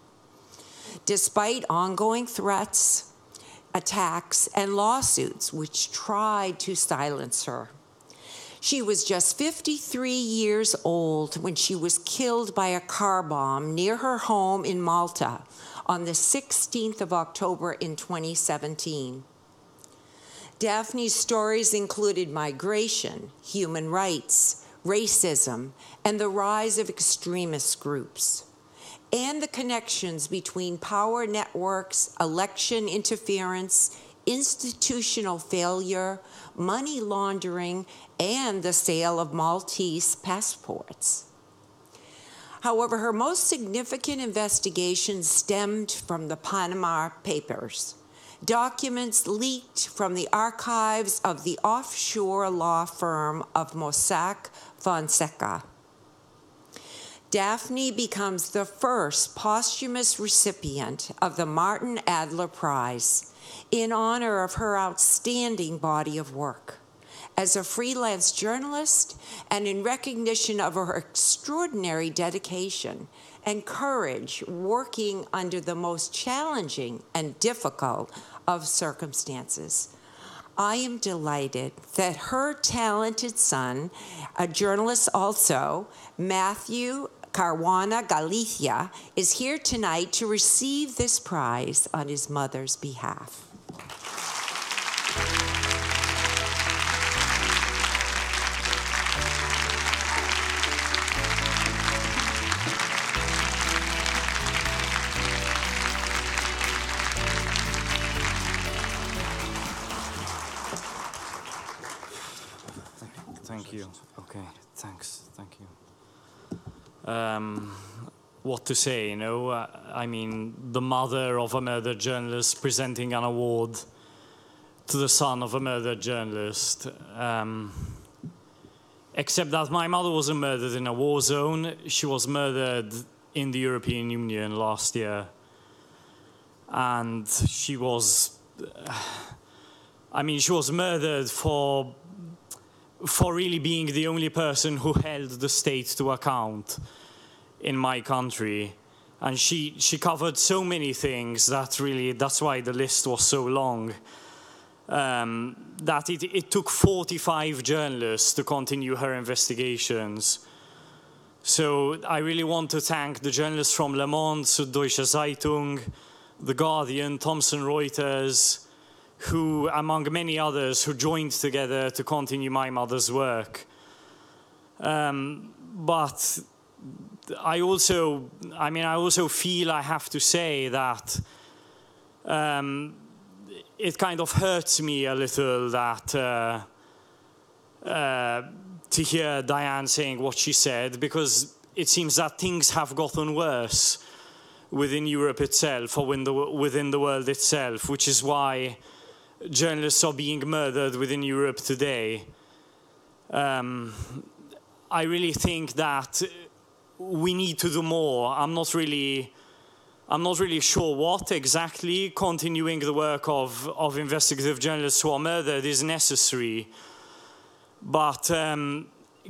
Despite ongoing threats, attacks, and lawsuits which tried to silence her. She was just 53 years old when she was killed by a car bomb near her home in Malta on the 16th of October in 2017. Daphne's stories included migration, human rights, racism, and the rise of extremist groups, and the connections between power networks, election interference, institutional failure, money laundering, and the sale of Maltese passports. However, her most significant investigation stemmed from the Panama Papers. documents leaked from the archives of the offshore law firm of Mossack Fonseca. Daphne becomes the first posthumous recipient of the Martin Adler Prize in honor of her outstanding body of work as a freelance journalist and in recognition of her extraordinary dedication and courage working under the most challenging and difficult of circumstances. I am delighted that her talented son, a journalist also, Matthew Caruana Galicia, is here tonight to receive this prize on his mother's behalf. Thank you. Okay, thanks. Thank you. What to say, you know? I mean, the mother of a murdered journalist presenting an award to the son of a murdered journalist. Except that my mother wasn't murdered in a war zone. She was murdered in the European Union last year. And she was... I mean, she was murdered for really being the only person who held the state to account in my country. And she covered so many things that really, that's why the list was so long, that it took 45 journalists to continue her investigations. So I really want to thank the journalists from Le Monde, Süddeutsche Zeitung, The Guardian, Thomson Reuters, who, among many others, who joined together to continue my mother's work. But I also feel I have to say that it kind of hurts me a little that to hear Diane saying what she said, because it seems that things have gotten worse within Europe itself, or within the world itself, which is why journalists are being murdered within Europe today. I really think that we need to do more. I'm not really sure what exactly. Continuing the work of investigative journalists who are murdered is necessary. But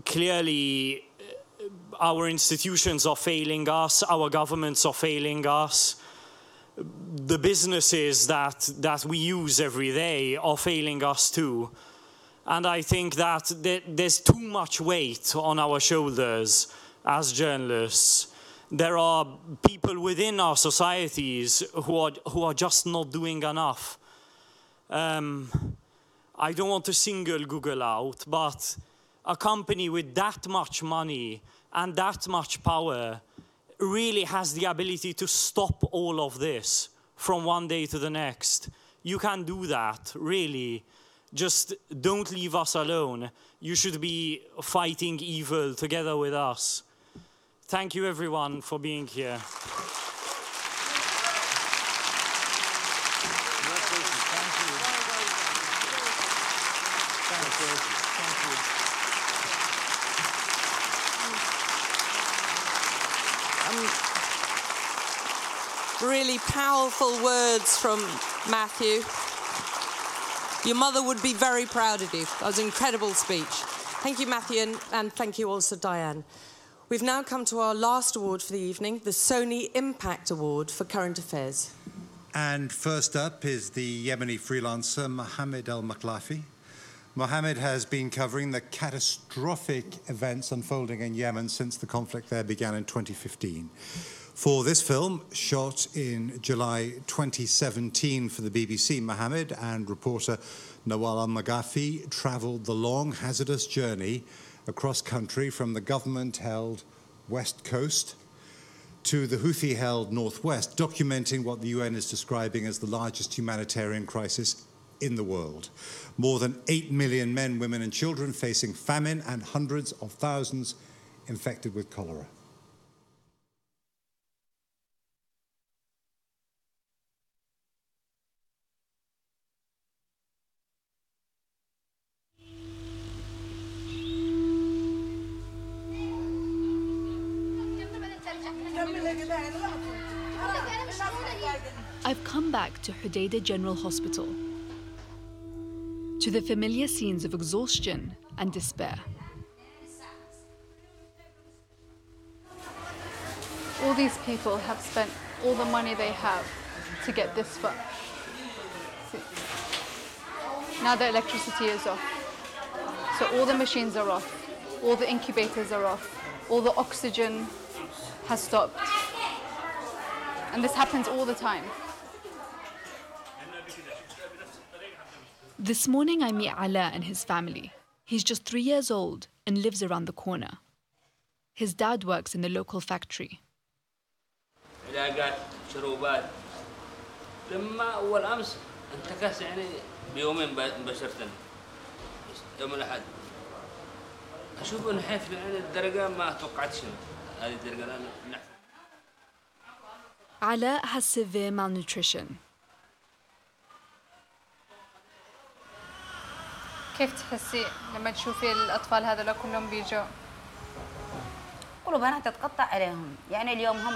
clearly, our institutions are failing us, our governments are failing us. The businesses that we use every day are failing us too. And I think that there's too much weight on our shoulders as journalists. There are people within our societies who are just not doing enough. I don't want to single Google out, but a company with that much money and that much power really has the ability to stop all of this from one day to the next. You can do that, really. Just don't leave us alone. You should be fighting evil together with us. Thank you, everyone, for being here. Really powerful words from Matthew. Your mother would be very proud of you. That was an incredible speech. Thank you, Matthew, and thank you also, Diane. We've now come to our last award for the evening, the Sony Impact Award for Current Affairs. And first up is the Yemeni freelancer Mohammed Al-Maklafi. Mohammed has been covering the catastrophic events unfolding in Yemen since the conflict there began in 2015. For this film, shot in July 2017 for the BBC, Mohammed and reporter Nawal Al-Maghafi travelled the long, hazardous journey across country from the government-held West Coast to the Houthi-held Northwest, documenting what the UN is describing as the largest humanitarian crisis in the world. More than 8 million men, women and children facing famine and hundreds of thousands infected with cholera. I've come back to Hodeidah General Hospital, to the familiar scenes of exhaustion and despair. All these people have spent all the money they have to get this far. See? Now the electricity is off. So all the machines are off, all the incubators are off, all the oxygen has stopped. And this happens all the time. This morning I meet Ala and his family. He's just 3 years old and lives around the corner. His dad works in the local factory. شروبات لما أول أمس انتكس يعني بيومين مباشرة يوم الأحد أشوف نحف يعني الدرجة ما توقعتش هذه الدرجة لا نحف. Ala has severe malnutrition. كيف تحسي لما تشوفي الأطفال هذول كلهم بيجوا؟ كل بنات تتقطع عليهم، يعني اليوم هم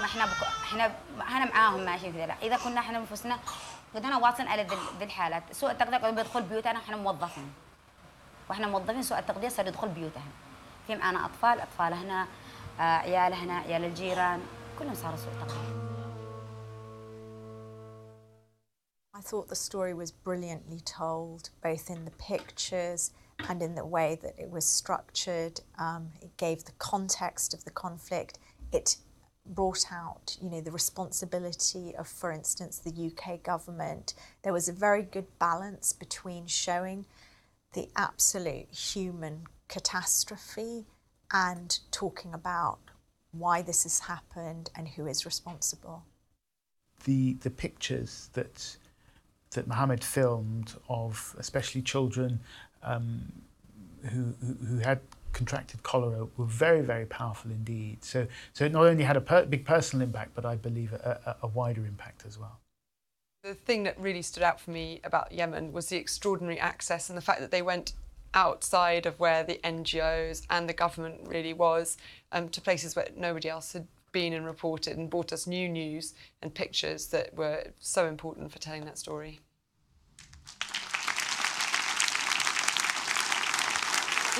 احنا معاهم ماشيين في ذلك، اذا كنا احنا انفسنا قدرنا واصلين على ذي الحالات، سوء التغذيه بيدخل بيوتنا، احنا موظفين واحنا موظفين سوء التغذيه صار يدخل بيوتهم. في معنا اطفال هنا، عيال هنا، عيال الجيران، كلهم صاروا سوء تغذيه. I thought the story was brilliantly told, both in the pictures and in the way that it was structured. It gave the context of the conflict. It brought out, the responsibility of, for instance, the UK government. There was a very good balance between showing the absolute human catastrophe and talking about why this has happened and who is responsible. The pictures that Mohammed filmed of especially children who had contracted cholera were very, very powerful indeed. So it not only had a big personal impact, but I believe a wider impact as well. The thing that really stood out for me about Yemen was the extraordinary access and the fact that they went outside of where the NGOs and the government really was, to places where nobody else had been and reported, and brought us new news and pictures that were so important for telling that story.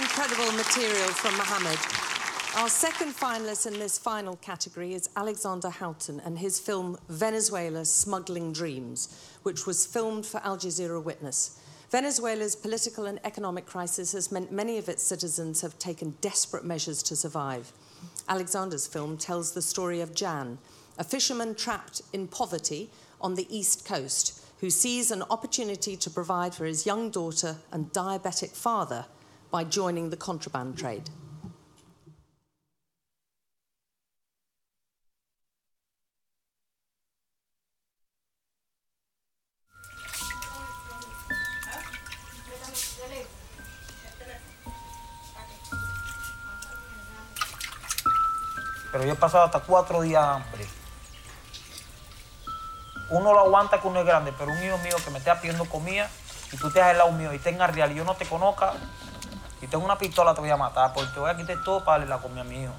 Incredible material from Mohammed. Our second finalist in this final category is Alexander Houghton and his film Venezuela Smuggling Dreams, which was filmed for Al Jazeera Witness. Venezuela's political and economic crisis has meant many of its citizens have taken desperate measures to survive. Alexander's film tells the story of Jan, a fisherman trapped in poverty on the East Coast, who sees an opportunity to provide for his young daughter and diabetic father by joining the contraband trade. Pero yo he pasado hasta 4 días de hambre. Uno lo aguanta que uno es grande, pero un hijo mío que me esté pidiendo comida y tú estés al lado mío y tengas real y yo no te conozca y tengo una pistola, te voy a matar porque te voy a quitar todo para darle la comida a mi hijo.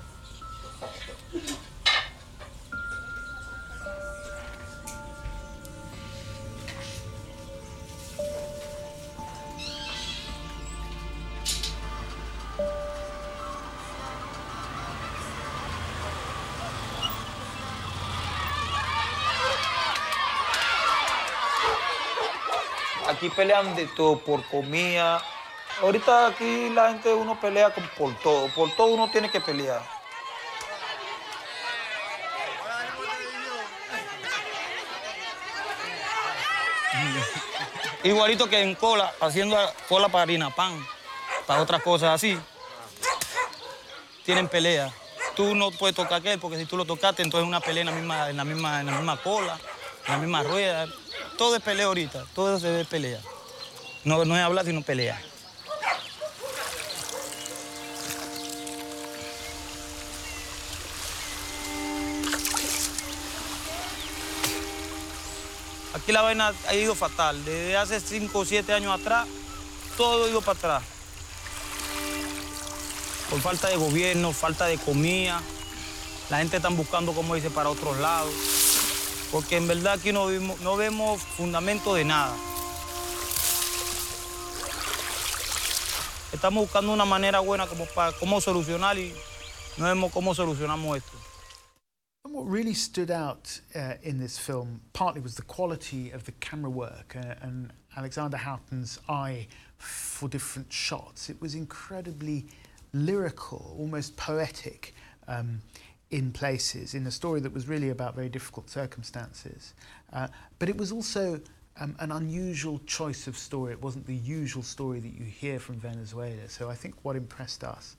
Aquí pelean de todo, por comida. Ahorita aquí la gente, uno pelea por todo uno tiene que pelear. Igualito que en cola, haciendo cola para harina pan, para otras cosas así. Tienen pelea. Tú no puedes tocar a aquel porque si tú lo tocaste, entonces una pelea en la misma cola, en la misma rueda. Todo es pelea ahorita, todo se ve pelea. No es hablar, sino pelea. Aquí la vaina ha ido fatal. Desde hace 5 o 7 años atrás, todo ha ido para atrás. Por falta de gobierno, falta de comida. La gente está buscando, como dice, para otros lados. porque en verdad aquí no vemos fundamento de nada. Estamos buscando una manera buena como para cómo solucionar y no vemos cómo solucionamos esto. And what really stood out in this film partly was the quality of the camera work and Alexander Houghton's eye for different shots. It was incredibly lyrical, almost poetic in places, in a story that was really about very difficult circumstances. But it was also an unusual choice of story. It wasn't the usual story that you hear from Venezuela. So I think what impressed us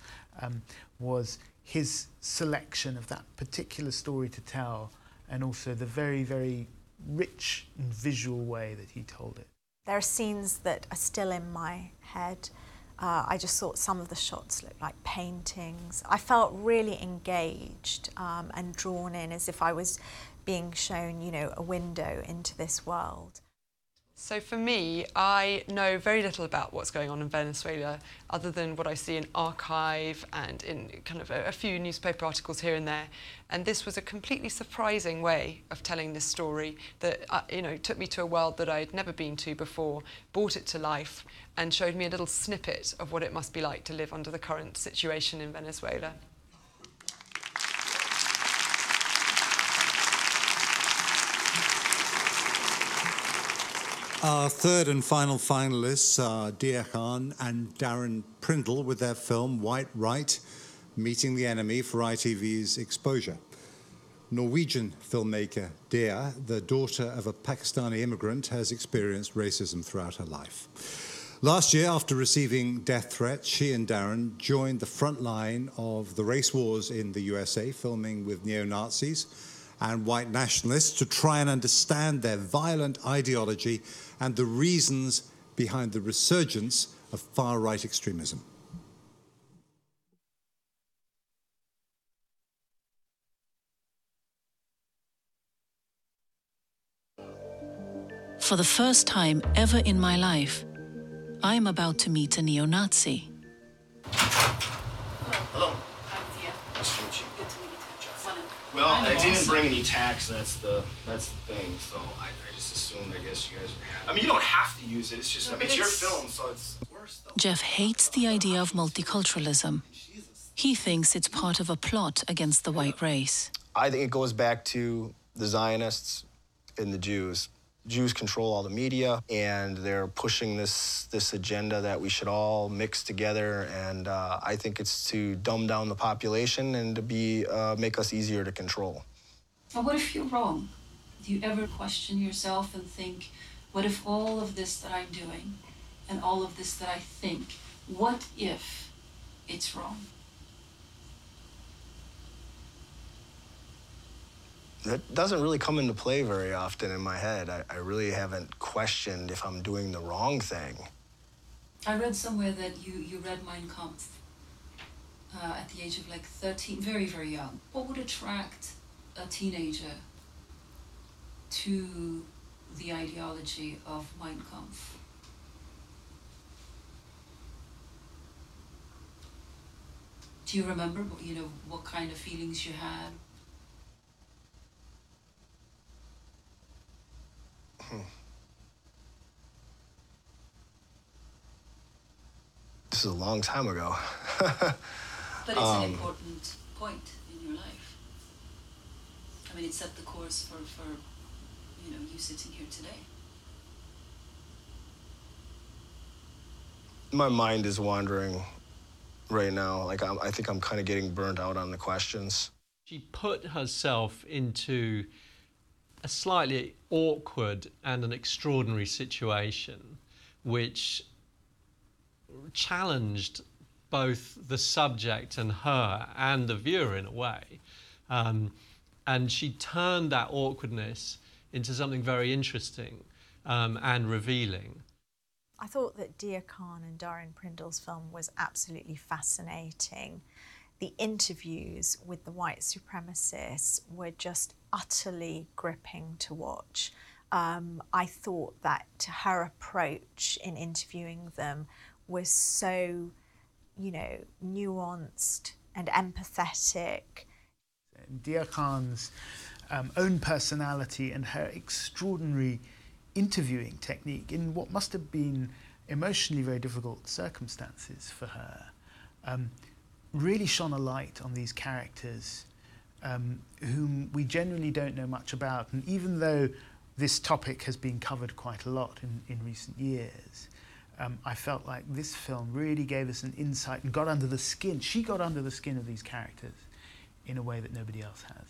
was his selection of that particular story to tell, and also the very, very rich and visual way that he told it. There are scenes that are still in my head. I just thought some of the shots looked like paintings. I felt really engaged and drawn in, as if I was being shown, you know, a window into this world. So for me, I know very little about what's going on in Venezuela other than what I see in archive and in kind of a few newspaper articles here and there. And this was a completely surprising way of telling this story that, you know, took me to a world that I'd never been to before, brought it to life and showed me a little snippet of what it must be like to live under the current situation in Venezuela. Our third and final finalists are Dia Khan and Darren Prindle with their film White Right, Meeting the Enemy for ITV's Exposure. Norwegian filmmaker Dia, the daughter of a Pakistani immigrant, has experienced racism throughout her life. Last year, after receiving death threats, she and Darren joined the front line of the race wars in the USA, filming with neo-Nazis and white nationalists to try and understand their violent ideology and the reasons behind the resurgence of far-right extremism. For the first time ever in my life, I am about to meet a neo-Nazi. Hello. Nice to meet you. Good to meet you. Well, I didn't bring any tax. That's the thing. So I just assumed. I guess you guys. I mean, you don't have to use it. It's just it's your film, so it's worse. Though. Jeff hates the idea of multiculturalism. He thinks it's part of a plot against the white race. I think it goes back to the Zionists and the Jews. Jews control all the media, and they're pushing this agenda that we should all mix together. And I think it's to dumb down the population and to make us easier to control. But what if you're wrong? Do you ever question yourself and think, what if all of this that I'm doing and all of this that I think, what if it's wrong? That doesn't really come into play very often in my head. I really haven't questioned if I'm doing the wrong thing. I read somewhere that you read Mein Kampf at the age of like 13, very, very young. What would attract a teenager to the ideology of Mein Kampf? Do you remember, what kind of feelings you had? This is a long time ago. But it's an important point in your life. I mean, it set the course for you sitting here today. My mind is wandering right now. Like I think I'm kind of getting burnt out on the questions. She put herself into a slightly awkward and an extraordinary situation, which challenged both the subject and her and the viewer in a way. And she turned that awkwardness into something very interesting and revealing. I thought that Dia Khan and Darren Prindle's film was absolutely fascinating. The interviews with the white supremacists were just utterly gripping to watch. I thought that her approach in interviewing them was so, nuanced and empathetic. Dia Khan's own personality and her extraordinary interviewing technique in what must have been emotionally very difficult circumstances for her, really shone a light on these characters whom we generally don't know much about. And even though this topic has been covered quite a lot in recent years, I felt like this film really gave us an insight and got under the skin. She got under the skin of these characters in a way that nobody else has.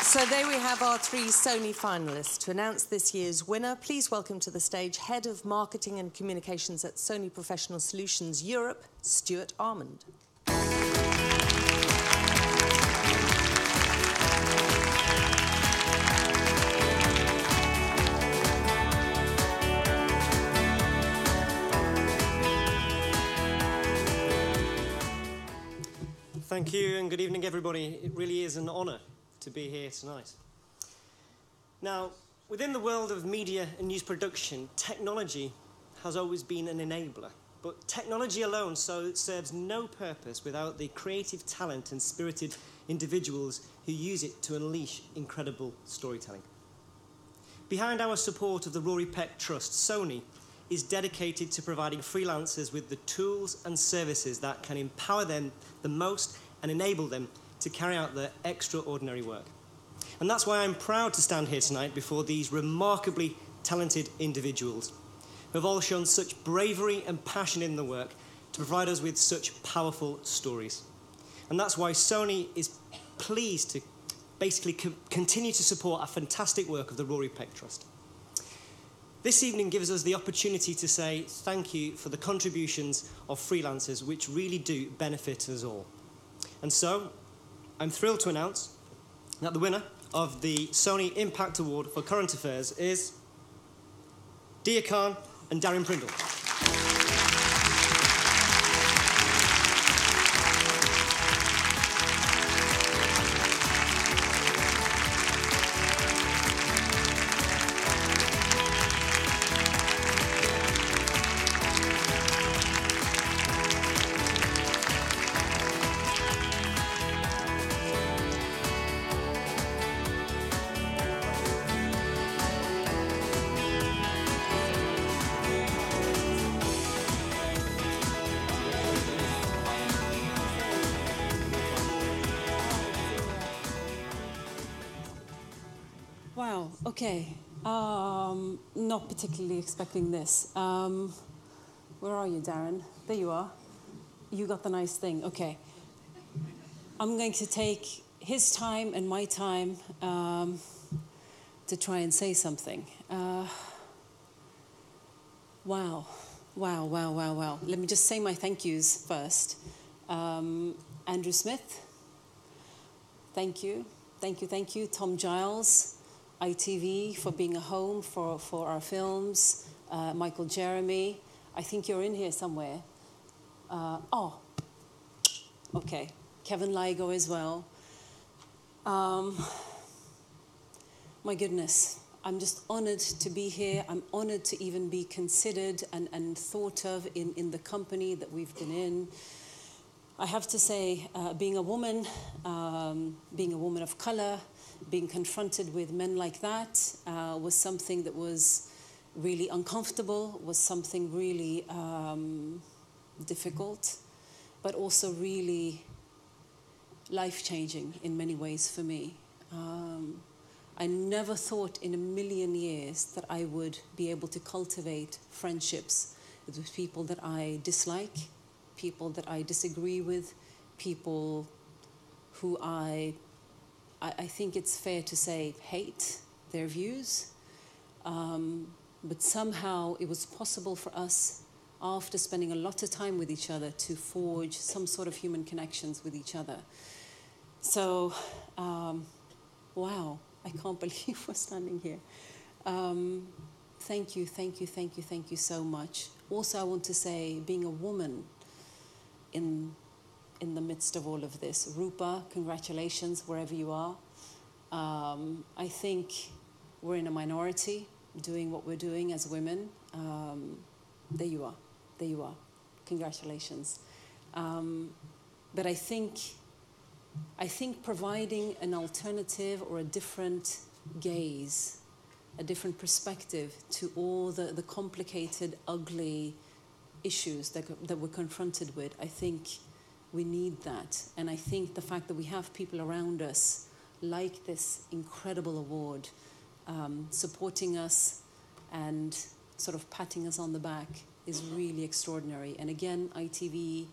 So there we have our 3 Sony finalists. To announce this year's winner, please welcome to the stage Head of Marketing and Communications at Sony Professional Solutions Europe, Stuart Armand. Thank you and good evening, everybody. It really is an honour to be here tonight. Now, within the world of media and news production, technology has always been an enabler. But technology alone serves no purpose without the creative talent and spirited individuals who use it to unleash incredible storytelling. Behind our support of the Rory Peck Trust, Sony is dedicated to providing freelancers with the tools and services that can empower them the most and enable them to carry out their extraordinary work. And that's why I'm proud to stand here tonight before these remarkably talented individuals who have all shown such bravery and passion in the work to provide us with such powerful stories. And that's why Sony is pleased to basically continue to support our fantastic work of the Rory Peck Trust. This evening gives us the opportunity to say thank you for the contributions of freelancers, which really do benefit us all. And so, I'm thrilled to announce that the winner of the Sony Impact Award for Current Affairs is Dia Khan and Darren Prindle. Wow, okay. Not particularly expecting this. Where are you, Darren? There you are. You got the nice thing. Okay. I'm going to take his time and my time to try and say something. Wow. Let me just say my thank yous first. Andrew Smith, thank you. Thank you. Tom Giles, ITV, for being a home for our films. Michael Jeremy, I think you're in here somewhere. Okay. Kevin Ligo as well. My goodness, I'm just honoured to be here. I'm honoured to even be considered and thought of in the company that we've been in. I have to say, being a woman of colour, being confronted with men like that was something that was really uncomfortable, was something really difficult, but also really life-changing in many ways for me. I never thought in a million years that I would be able to cultivate friendships with people that I dislike, people that I disagree with, people who I think it's fair to say hate their views. But somehow it was possible for us, after spending a lot of time with each other, to forge some sort of human connections with each other. So, wow, I can't believe we're standing here. Thank you so much. Also, I want to say, being a woman in the midst of all of this, Rupa, congratulations wherever you are. I think we're in a minority doing what we're doing as women. There you are. Congratulations. But I think providing an alternative or a different gaze, a different perspective to all the complicated, ugly issues that we're confronted with, I think we need that. And I think the fact that we have people around us like this incredible award, supporting us and sort of patting us on the back is really extraordinary. And again, ITV,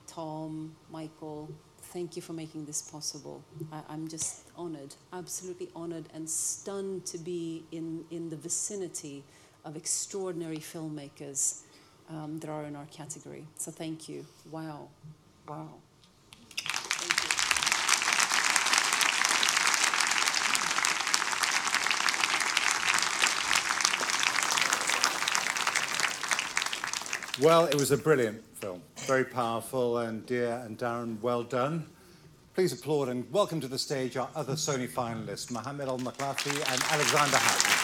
Tom, Michael, thank you for making this possible. I'm just honored, absolutely honored and stunned to be in the vicinity of extraordinary filmmakers that are in our category. So thank you. Wow. Wow. Well, it was a brilliant film, very powerful, and Dia and Darren, well done. Please applaud and welcome to the stage our other Sony finalists, Mohammed Al-Maklafi and Alexander Houghton.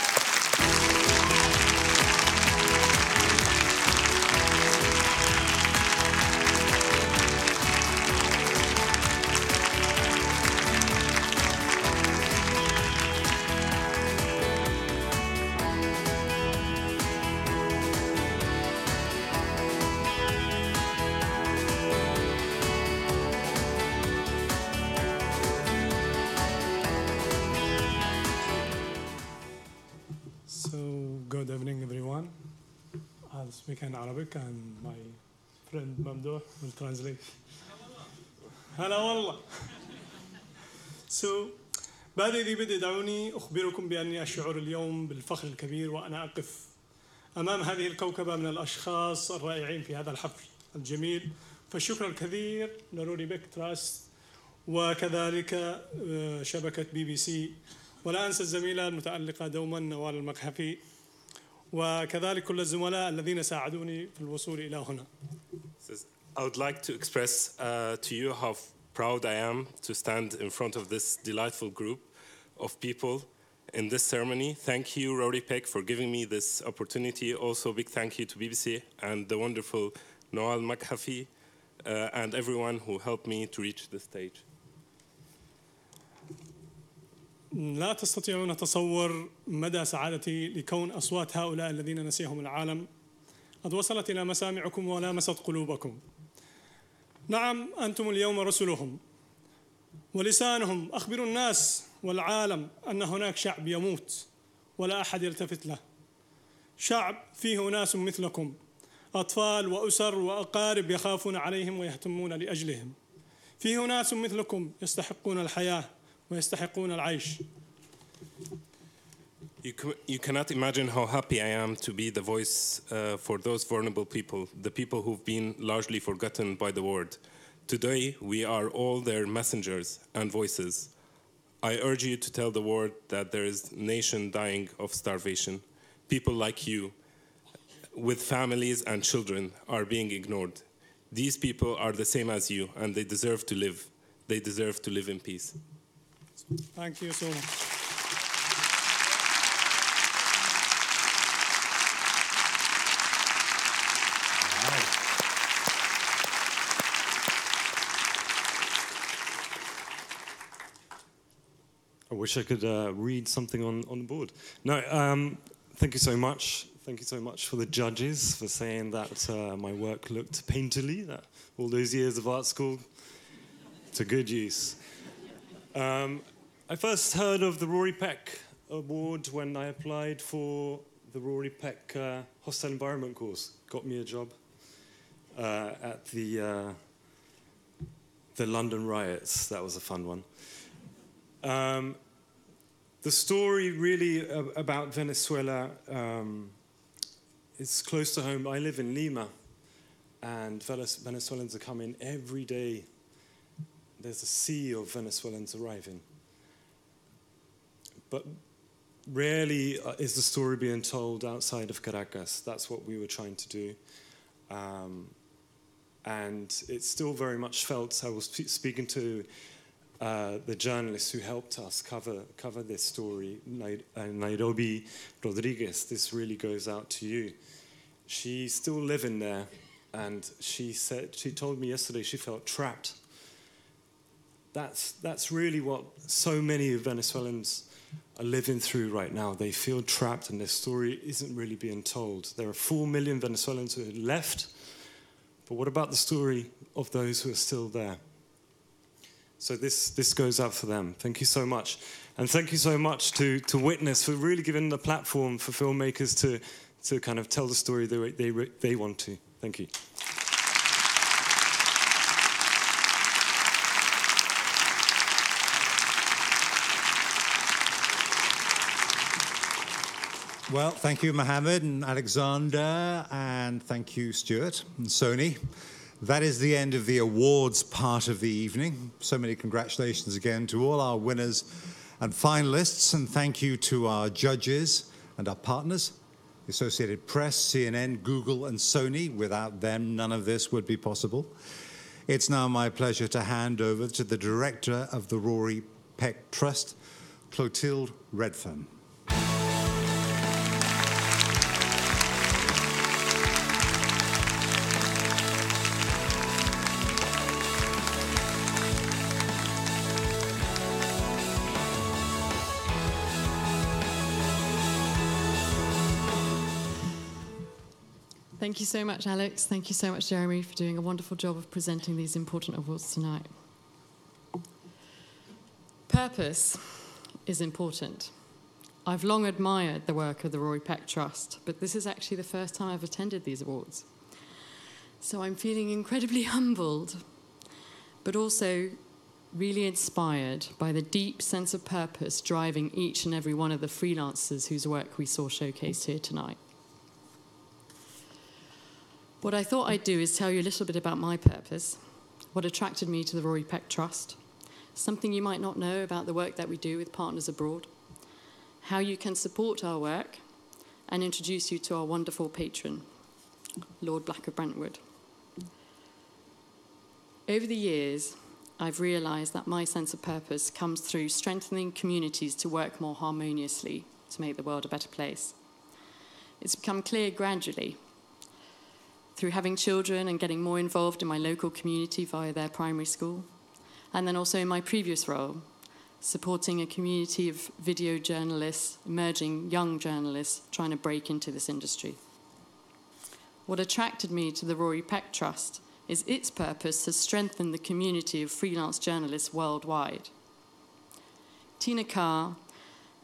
Good evening, everyone. I'll speak in Arabic and my friend Mamdouh will translate. هلا والله. بعد ذي بدء دعوني أخبركم بأني أشعر اليوم بالفخر الكبير وأنا أقف أمام هذه الكوكبة من الأشخاص الرائعين في هذا الحفل الجميل. فالشكر الكثير لروري بيك تراست وكذلك شبكة BBC، ولا أنسى الزميلة المتألقة دوما نوال المقحفي، وكذلك كل الزملاء الذين ساعدوني في الوصول إلى هنا. I would like to express to you how proud I am to stand in front of this delightful group of people in this ceremony. Thank you, Rory Peck, for giving me this opportunity. Also, big thank you to BBC and the wonderful Noal Makhafi and everyone who helped me to reach the stage. لا تستطيعون تصور مدى سعادتي لكون أصوات هؤلاء الذين نسيهم العالم قد وصلت إلى مسامعكم ولامست قلوبكم. نعم، أنتم اليوم رسلهم ولسانهم. أخبروا الناس والعالم أن هناك شعب يموت ولا أحد يلتفت له. شعب فيه ناس مثلكم، أطفال وأسر وأقارب يخافون عليهم ويهتمون لأجلهم. فيه ناس مثلكم يستحقون الحياة ويستحقون العيش. You cannot imagine how happy I am to be the voice for those vulnerable people, the people who've been largely forgotten by the world. Today, we are all their messengers and voices. I urge you to tell the world that there is a nation dying of starvation. People like you, with families and children, are being ignored. These people are the same as you, and they deserve to live. They deserve to live in peace. Thank you so much. I wish I could read something on the board. No, thank you so much. Thank you so much for the judges for saying that my work looked painterly, that all those years of art school to good use. I first heard of the Rory Peck Award when I applied for the Rory Peck Hostile Environment course. Got me a job at the London riots. That was a fun one. The story really about Venezuela is close to home. I live in Lima, and Venezuelans are coming every day. There's a sea of Venezuelans arriving. But rarely is the story being told outside of Caracas. That's what we were trying to do. And it's still very much felt. I was speaking to the journalist who helped us cover this story, Nairobi Rodriguez. This really goes out to you. She's still living there, And she told me yesterday she felt trapped. That's really what so many Venezuelans are living through right now. They feel trapped and their story isn't really being told. There are 4 million Venezuelans who have left, but what about the story of those who are still there? So this goes out for them. Thank you so much. And thank you so much to Witness for really giving the platform for filmmakers to kind of tell the story the way they want to. Thank you. Well, thank you, Mohammed and Alexander, and thank you, Stuart and Sony. That is the end of the awards part of the evening. So many congratulations again to all our winners and finalists, and thank you to our judges and our partners, the Associated Press, CNN, Google, and Sony. Without them, none of this would be possible. It's now my pleasure to hand over to the director of the Rory Peck Trust, Clotilde Redfern. Thank you so much, Alex. Thank you so much, Jeremy, for doing a wonderful job of presenting these important awards tonight. Purpose is important. I've long admired the work of the Rory Peck Trust, but this is actually the first time I've attended these awards. So I'm feeling incredibly humbled, but also really inspired by the deep sense of purpose driving each and every one of the freelancers whose work we saw showcased here tonight. What I thought I'd do is tell you a little bit about my purpose, what attracted me to the Rory Peck Trust, something you might not know about the work that we do with partners abroad, how you can support our work, and introduce you to our wonderful patron, Lord Black of Brentwood. Over the years, I've realised that my sense of purpose comes through strengthening communities to work more harmoniously to make the world a better place. It's become clear gradually through having children and getting more involved in my local community via their primary school, and then also in my previous role, supporting a community of video journalists, emerging young journalists trying to break into this industry. What attracted me to the Rory Peck Trust is its purpose to strengthen the community of freelance journalists worldwide. Tina Carr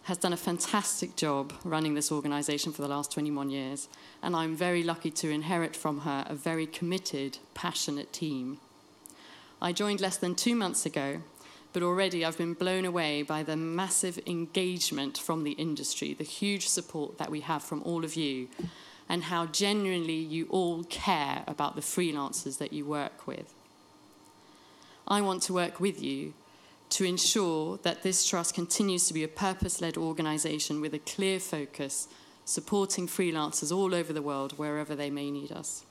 has done a fantastic job running this organisation for the last 21 years, and I'm very lucky to inherit from her a very committed, passionate team. I joined less than 2 months ago, but already I've been blown away by the massive engagement from the industry, the huge support that we have from all of you, and how genuinely you all care about the freelancers that you work with. I want to work with you to ensure that this trust continues to be a purpose-led organisation with a clear focus, supporting freelancers all over the world, wherever they may need us.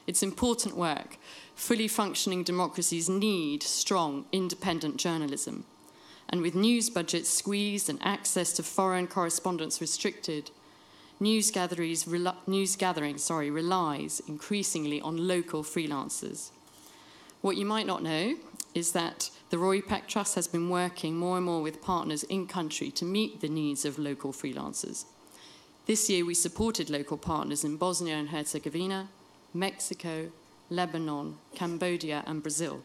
It's important work. Fully functioning democracies need strong, independent journalism. And with news budgets squeezed and access to foreign correspondence restricted, news gathering relies increasingly on local freelancers. What you might not know is that the Rory Peck Trust has been working more and more with partners in country to meet the needs of local freelancers. This year we supported local partners in Bosnia and Herzegovina, Mexico, Lebanon, Cambodia and Brazil.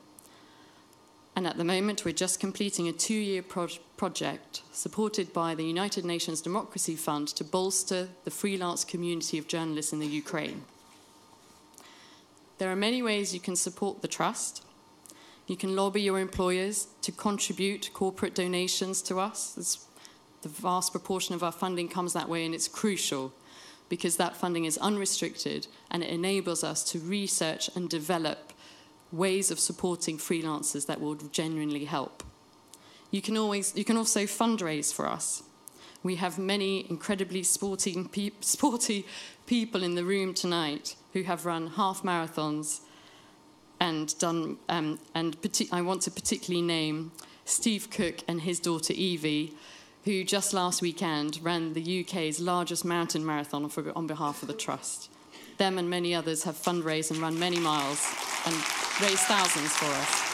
And at the moment we're just completing a 2-year project supported by the United Nations Democracy Fund to bolster the freelance community of journalists in the Ukraine. There are many ways you can support the trust. You can lobby your employers to contribute corporate donations to us. The vast proportion of our funding comes that way, and it's crucial because that funding is unrestricted and it enables us to research and develop ways of supporting freelancers that will genuinely help. You can also fundraise for us. We have many incredibly sporty people in the room tonight who have run half marathons and done. I want to particularly name Steve Cook and his daughter Evie, who just last weekend ran the UK's largest mountain marathon on behalf of the Trust. Them and many others have fundraised and run many miles and raised thousands for us.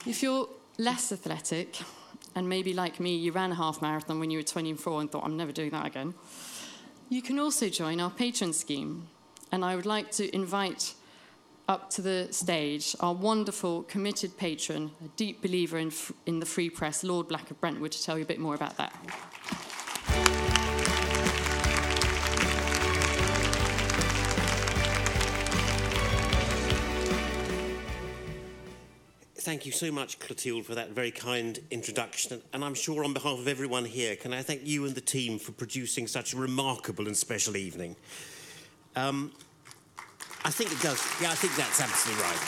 If you're less athletic, and maybe like me, you ran a half marathon when you were 24 and thought, I'm never doing that again, you can also join our patron scheme. And I would like to invite up to the stage our wonderful, committed patron, a deep believer in the free press, Lord Black of Brentwood, to tell you a bit more about that. Thank you so much, Clotilde, for that very kind introduction. And I'm sure on behalf of everyone here, can I thank you and the team for producing such a remarkable and special evening. I think it does. Yeah, I think that's absolutely right.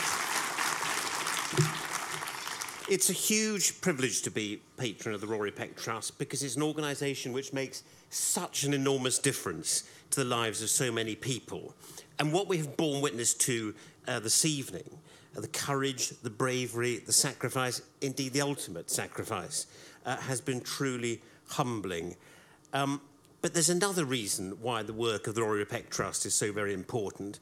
It's a huge privilege to be patron of the Rory Peck Trust because it's an organisation which makes such an enormous difference to the lives of so many people. And what we have borne witness to this evening, the courage, the bravery, the sacrifice, indeed the ultimate sacrifice, has been truly humbling. But there's another reason why the work of the Rory Peck Trust is so very important,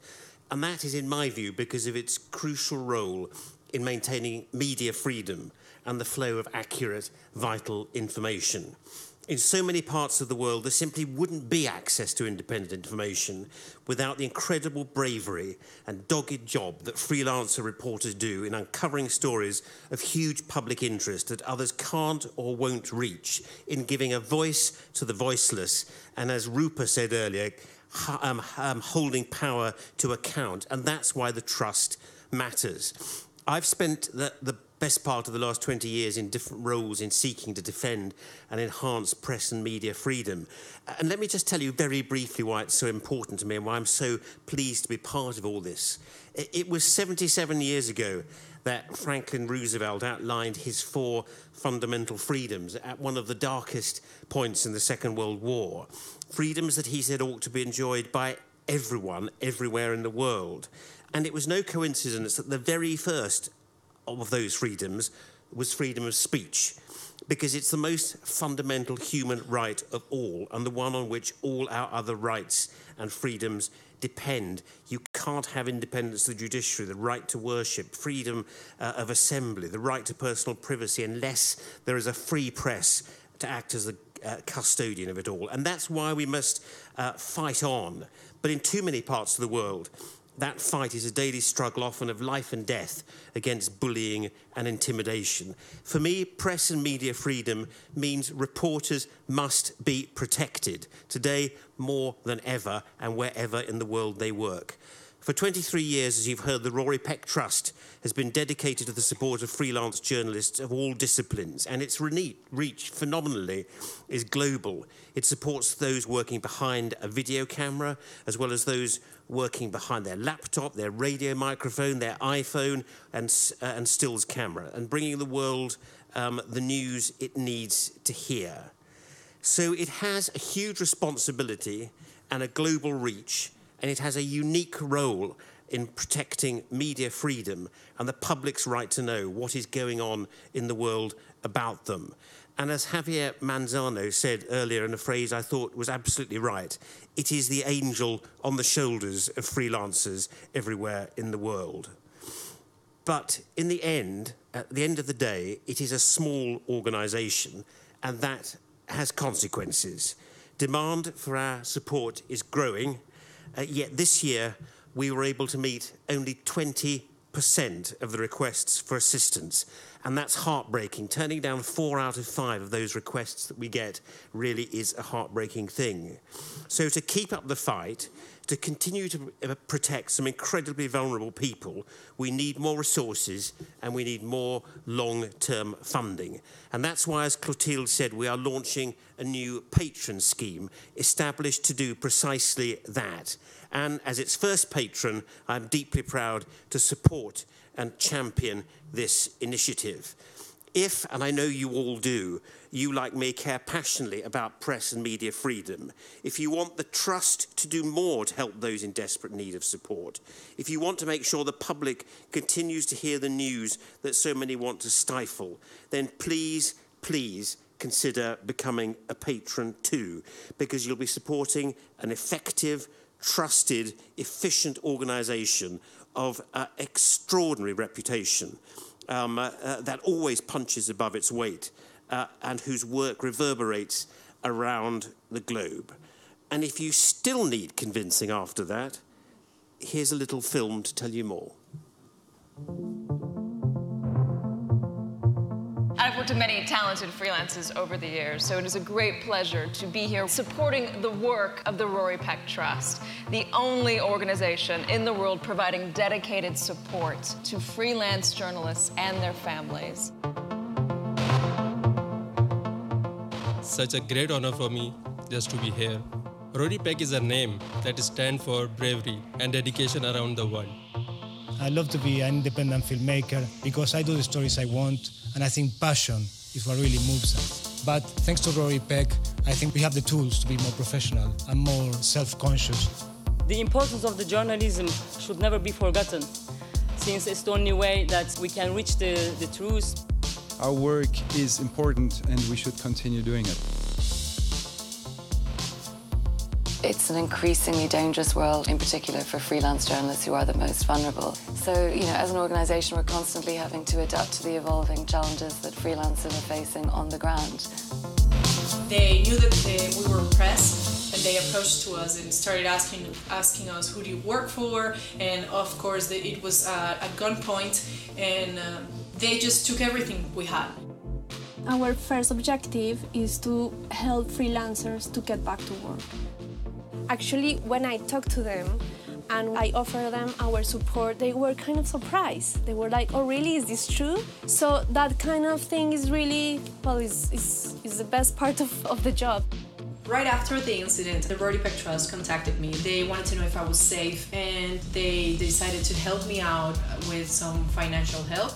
and that is, in my view, because of its crucial role in maintaining media freedom and the flow of accurate, vital information. In so many parts of the world, there simply wouldn't be access to independent information without the incredible bravery and dogged job that freelancer reporters do in uncovering stories of huge public interest that others can't or won't reach, in giving a voice to the voiceless, and as Rupa said earlier, holding power to account. And that's why the trust matters. I've spent the best part of the last 20 years in different roles in seeking to defend and enhance press and media freedom. And let me just tell you very briefly why it's so important to me and why I'm so pleased to be part of all this. It was 77 years ago that Franklin Roosevelt outlined his 4 fundamental freedoms at one of the darkest points in the Second World War. Freedoms that he said ought to be enjoyed by everyone, everywhere in the world. And it was no coincidence that the very first of those freedoms was freedom of speech, because it's the most fundamental human right of all and the one on which all our other rights and freedoms depend. You can't have independence of the judiciary, the right to worship, freedom of assembly, the right to personal privacy, unless there is a free press to act as the custodian of it all. And that's why we must fight on. But in too many parts of the world, that fight is a daily struggle, often of life and death, against bullying and intimidation. For me, press and media freedom means reporters must be protected, today more than ever and wherever in the world they work. For 23 years, as you've heard, the Rory Peck Trust has been dedicated to the support of freelance journalists of all disciplines, and its reach, phenomenally, is global. It supports those working behind a video camera, as well as those working behind their laptop, their radio microphone, their iPhone, and stills camera, and bringing the world the news it needs to hear. So it has a huge responsibility and a global reach, and it has a unique role in protecting media freedom and the public's right to know what is going on in the world about them. And as Javier Manzano said earlier in a phrase I thought was absolutely right, it is the angel on the shoulders of freelancers everywhere in the world. But in the end, at the end of the day, it is a small organisation, and that has consequences. Demand for our support is growing, yet this year we were able to meet only 20% of the requests for assistance, and that's heartbreaking. Turning down 4 out of 5 of those requests that we get really is a heartbreaking thing. So to keep up the fight, to continue to protect some incredibly vulnerable people, we need more resources and we need more long-term funding. And that's why, as Clotilde said, we are launching a new patron scheme established to do precisely that. And as its first patron, I'm deeply proud to support and champion this initiative. If, and I know you all do, you, like me, care passionately about press and media freedom, if you want the trust to do more to help those in desperate need of support, if you want to make sure the public continues to hear the news that so many want to stifle, then please, please consider becoming a patron too, because you'll be supporting an effective, trusted, efficient organisation of extraordinary reputation that always punches above its weight and whose work reverberates around the globe. And if you still need convincing after that, here's a little film to tell you more. I've worked with many talented freelancers over the years, so it is a great pleasure to be here supporting the work of the Rory Peck Trust, the only organization in the world providing dedicated support to freelance journalists and their families. Such a great honor for me just to be here. Rory Peck is a name that stands for bravery and dedication around the world. I love to be an independent filmmaker because I do the stories I want, and I think passion is what really moves us. But thanks to Rory Peck, I think we have the tools to be more professional and more self-conscious. The importance of the journalism should never be forgotten, since it's the only way that we can reach the truth. Our work is important and we should continue doing it. It's an increasingly dangerous world, in particular for freelance journalists who are the most vulnerable. So, as an organisation, we're constantly having to adapt to the evolving challenges that freelancers are facing on the ground. They knew that we were press, and they approached to us and started asking us, who do you work for? And of course, it was at gunpoint, and they just took everything we had. Our first objective is to help freelancers to get back to work. Actually, when I talked to them and I offered them our support, they were kind of surprised. They were like, oh really, is this true? So that kind of thing is really, well, is the best part of the job. Right after the incident, the Rory Peck Trust contacted me. They wanted to know if I was safe, and they decided to help me out with some financial help.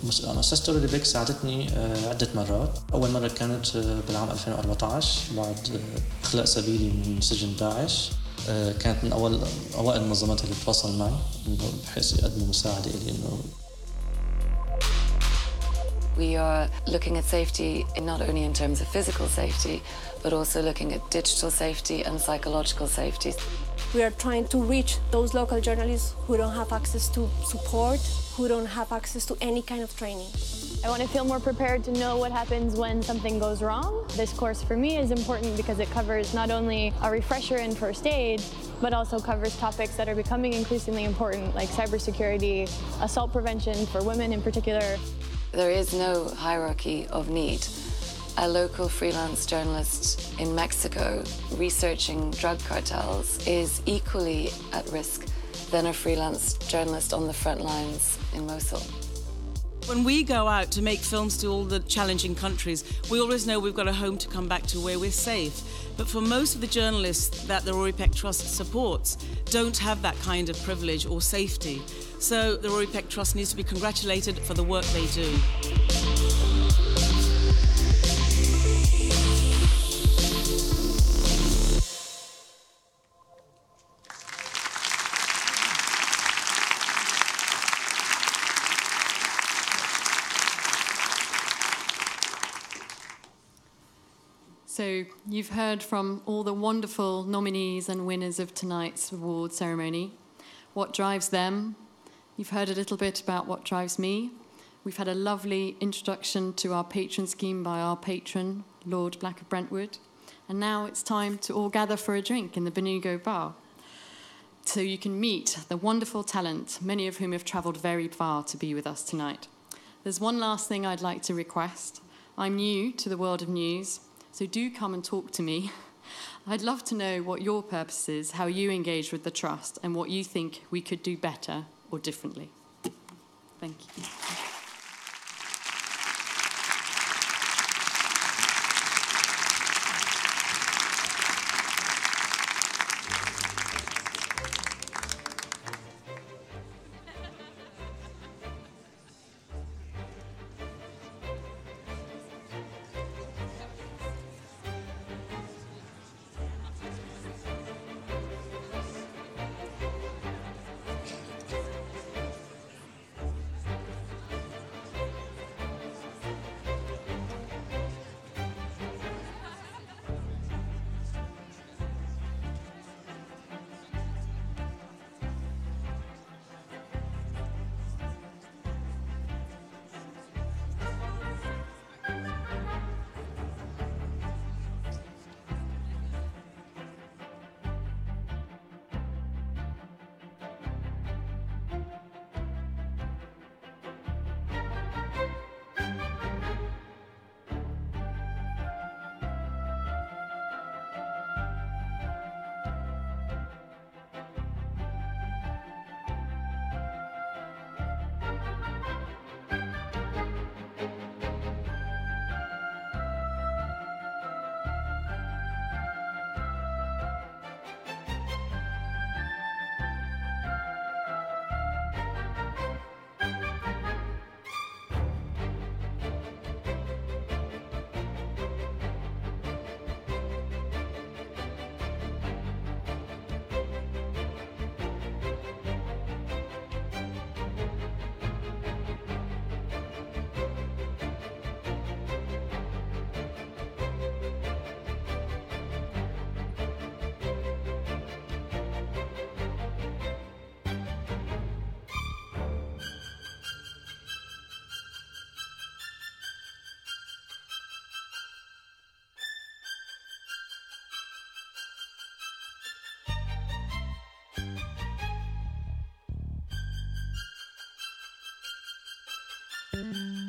مؤسسة روري بيك ساعدتني عدة مرات. أول مرة كانت بالعام 2014 بعد إخلاء سبيلي من سجن داعش. كانت من أوائل المنظمات اللي تواصل معي بحيث يقدموا مساعدة إلي إنه. We are looking at safety not only in terms of physical safety, but also looking at digital safety and psychological safety. We are trying to reach those local journalists who don't have access to support, who don't have access to any kind of training. I want to feel more prepared to know what happens when something goes wrong. This course for me is important because it covers not only a refresher in first aid, but also covers topics that are becoming increasingly important, like cybersecurity, assault prevention for women in particular. There is no hierarchy of need. A local freelance journalist in Mexico researching drug cartels is equally at risk than a freelance journalist on the front lines in Mosul. When we go out to make films to all the challenging countries, we always know we've got a home to come back to where we're safe. But for most of the journalists that the Rory Peck Trust supports don't have that kind of privilege or safety. So the Rory Peck Trust needs to be congratulated for the work they do. So you've heard from all the wonderful nominees and winners of tonight's award ceremony. What drives them? You've heard a little bit about what drives me. We've had a lovely introduction to our patron scheme by our patron, Lord Black of Brentwood. And now it's time to all gather for a drink in the Benugo Bar. So you can meet the wonderful talent, many of whom have travelled very far to be with us tonight. There's one last thing I'd like to request. I'm new to the world of news, so do come and talk to me. I'd love to know what your purpose is, how you engage with the Trust, and what you think we could do better or differently. Thank you. you.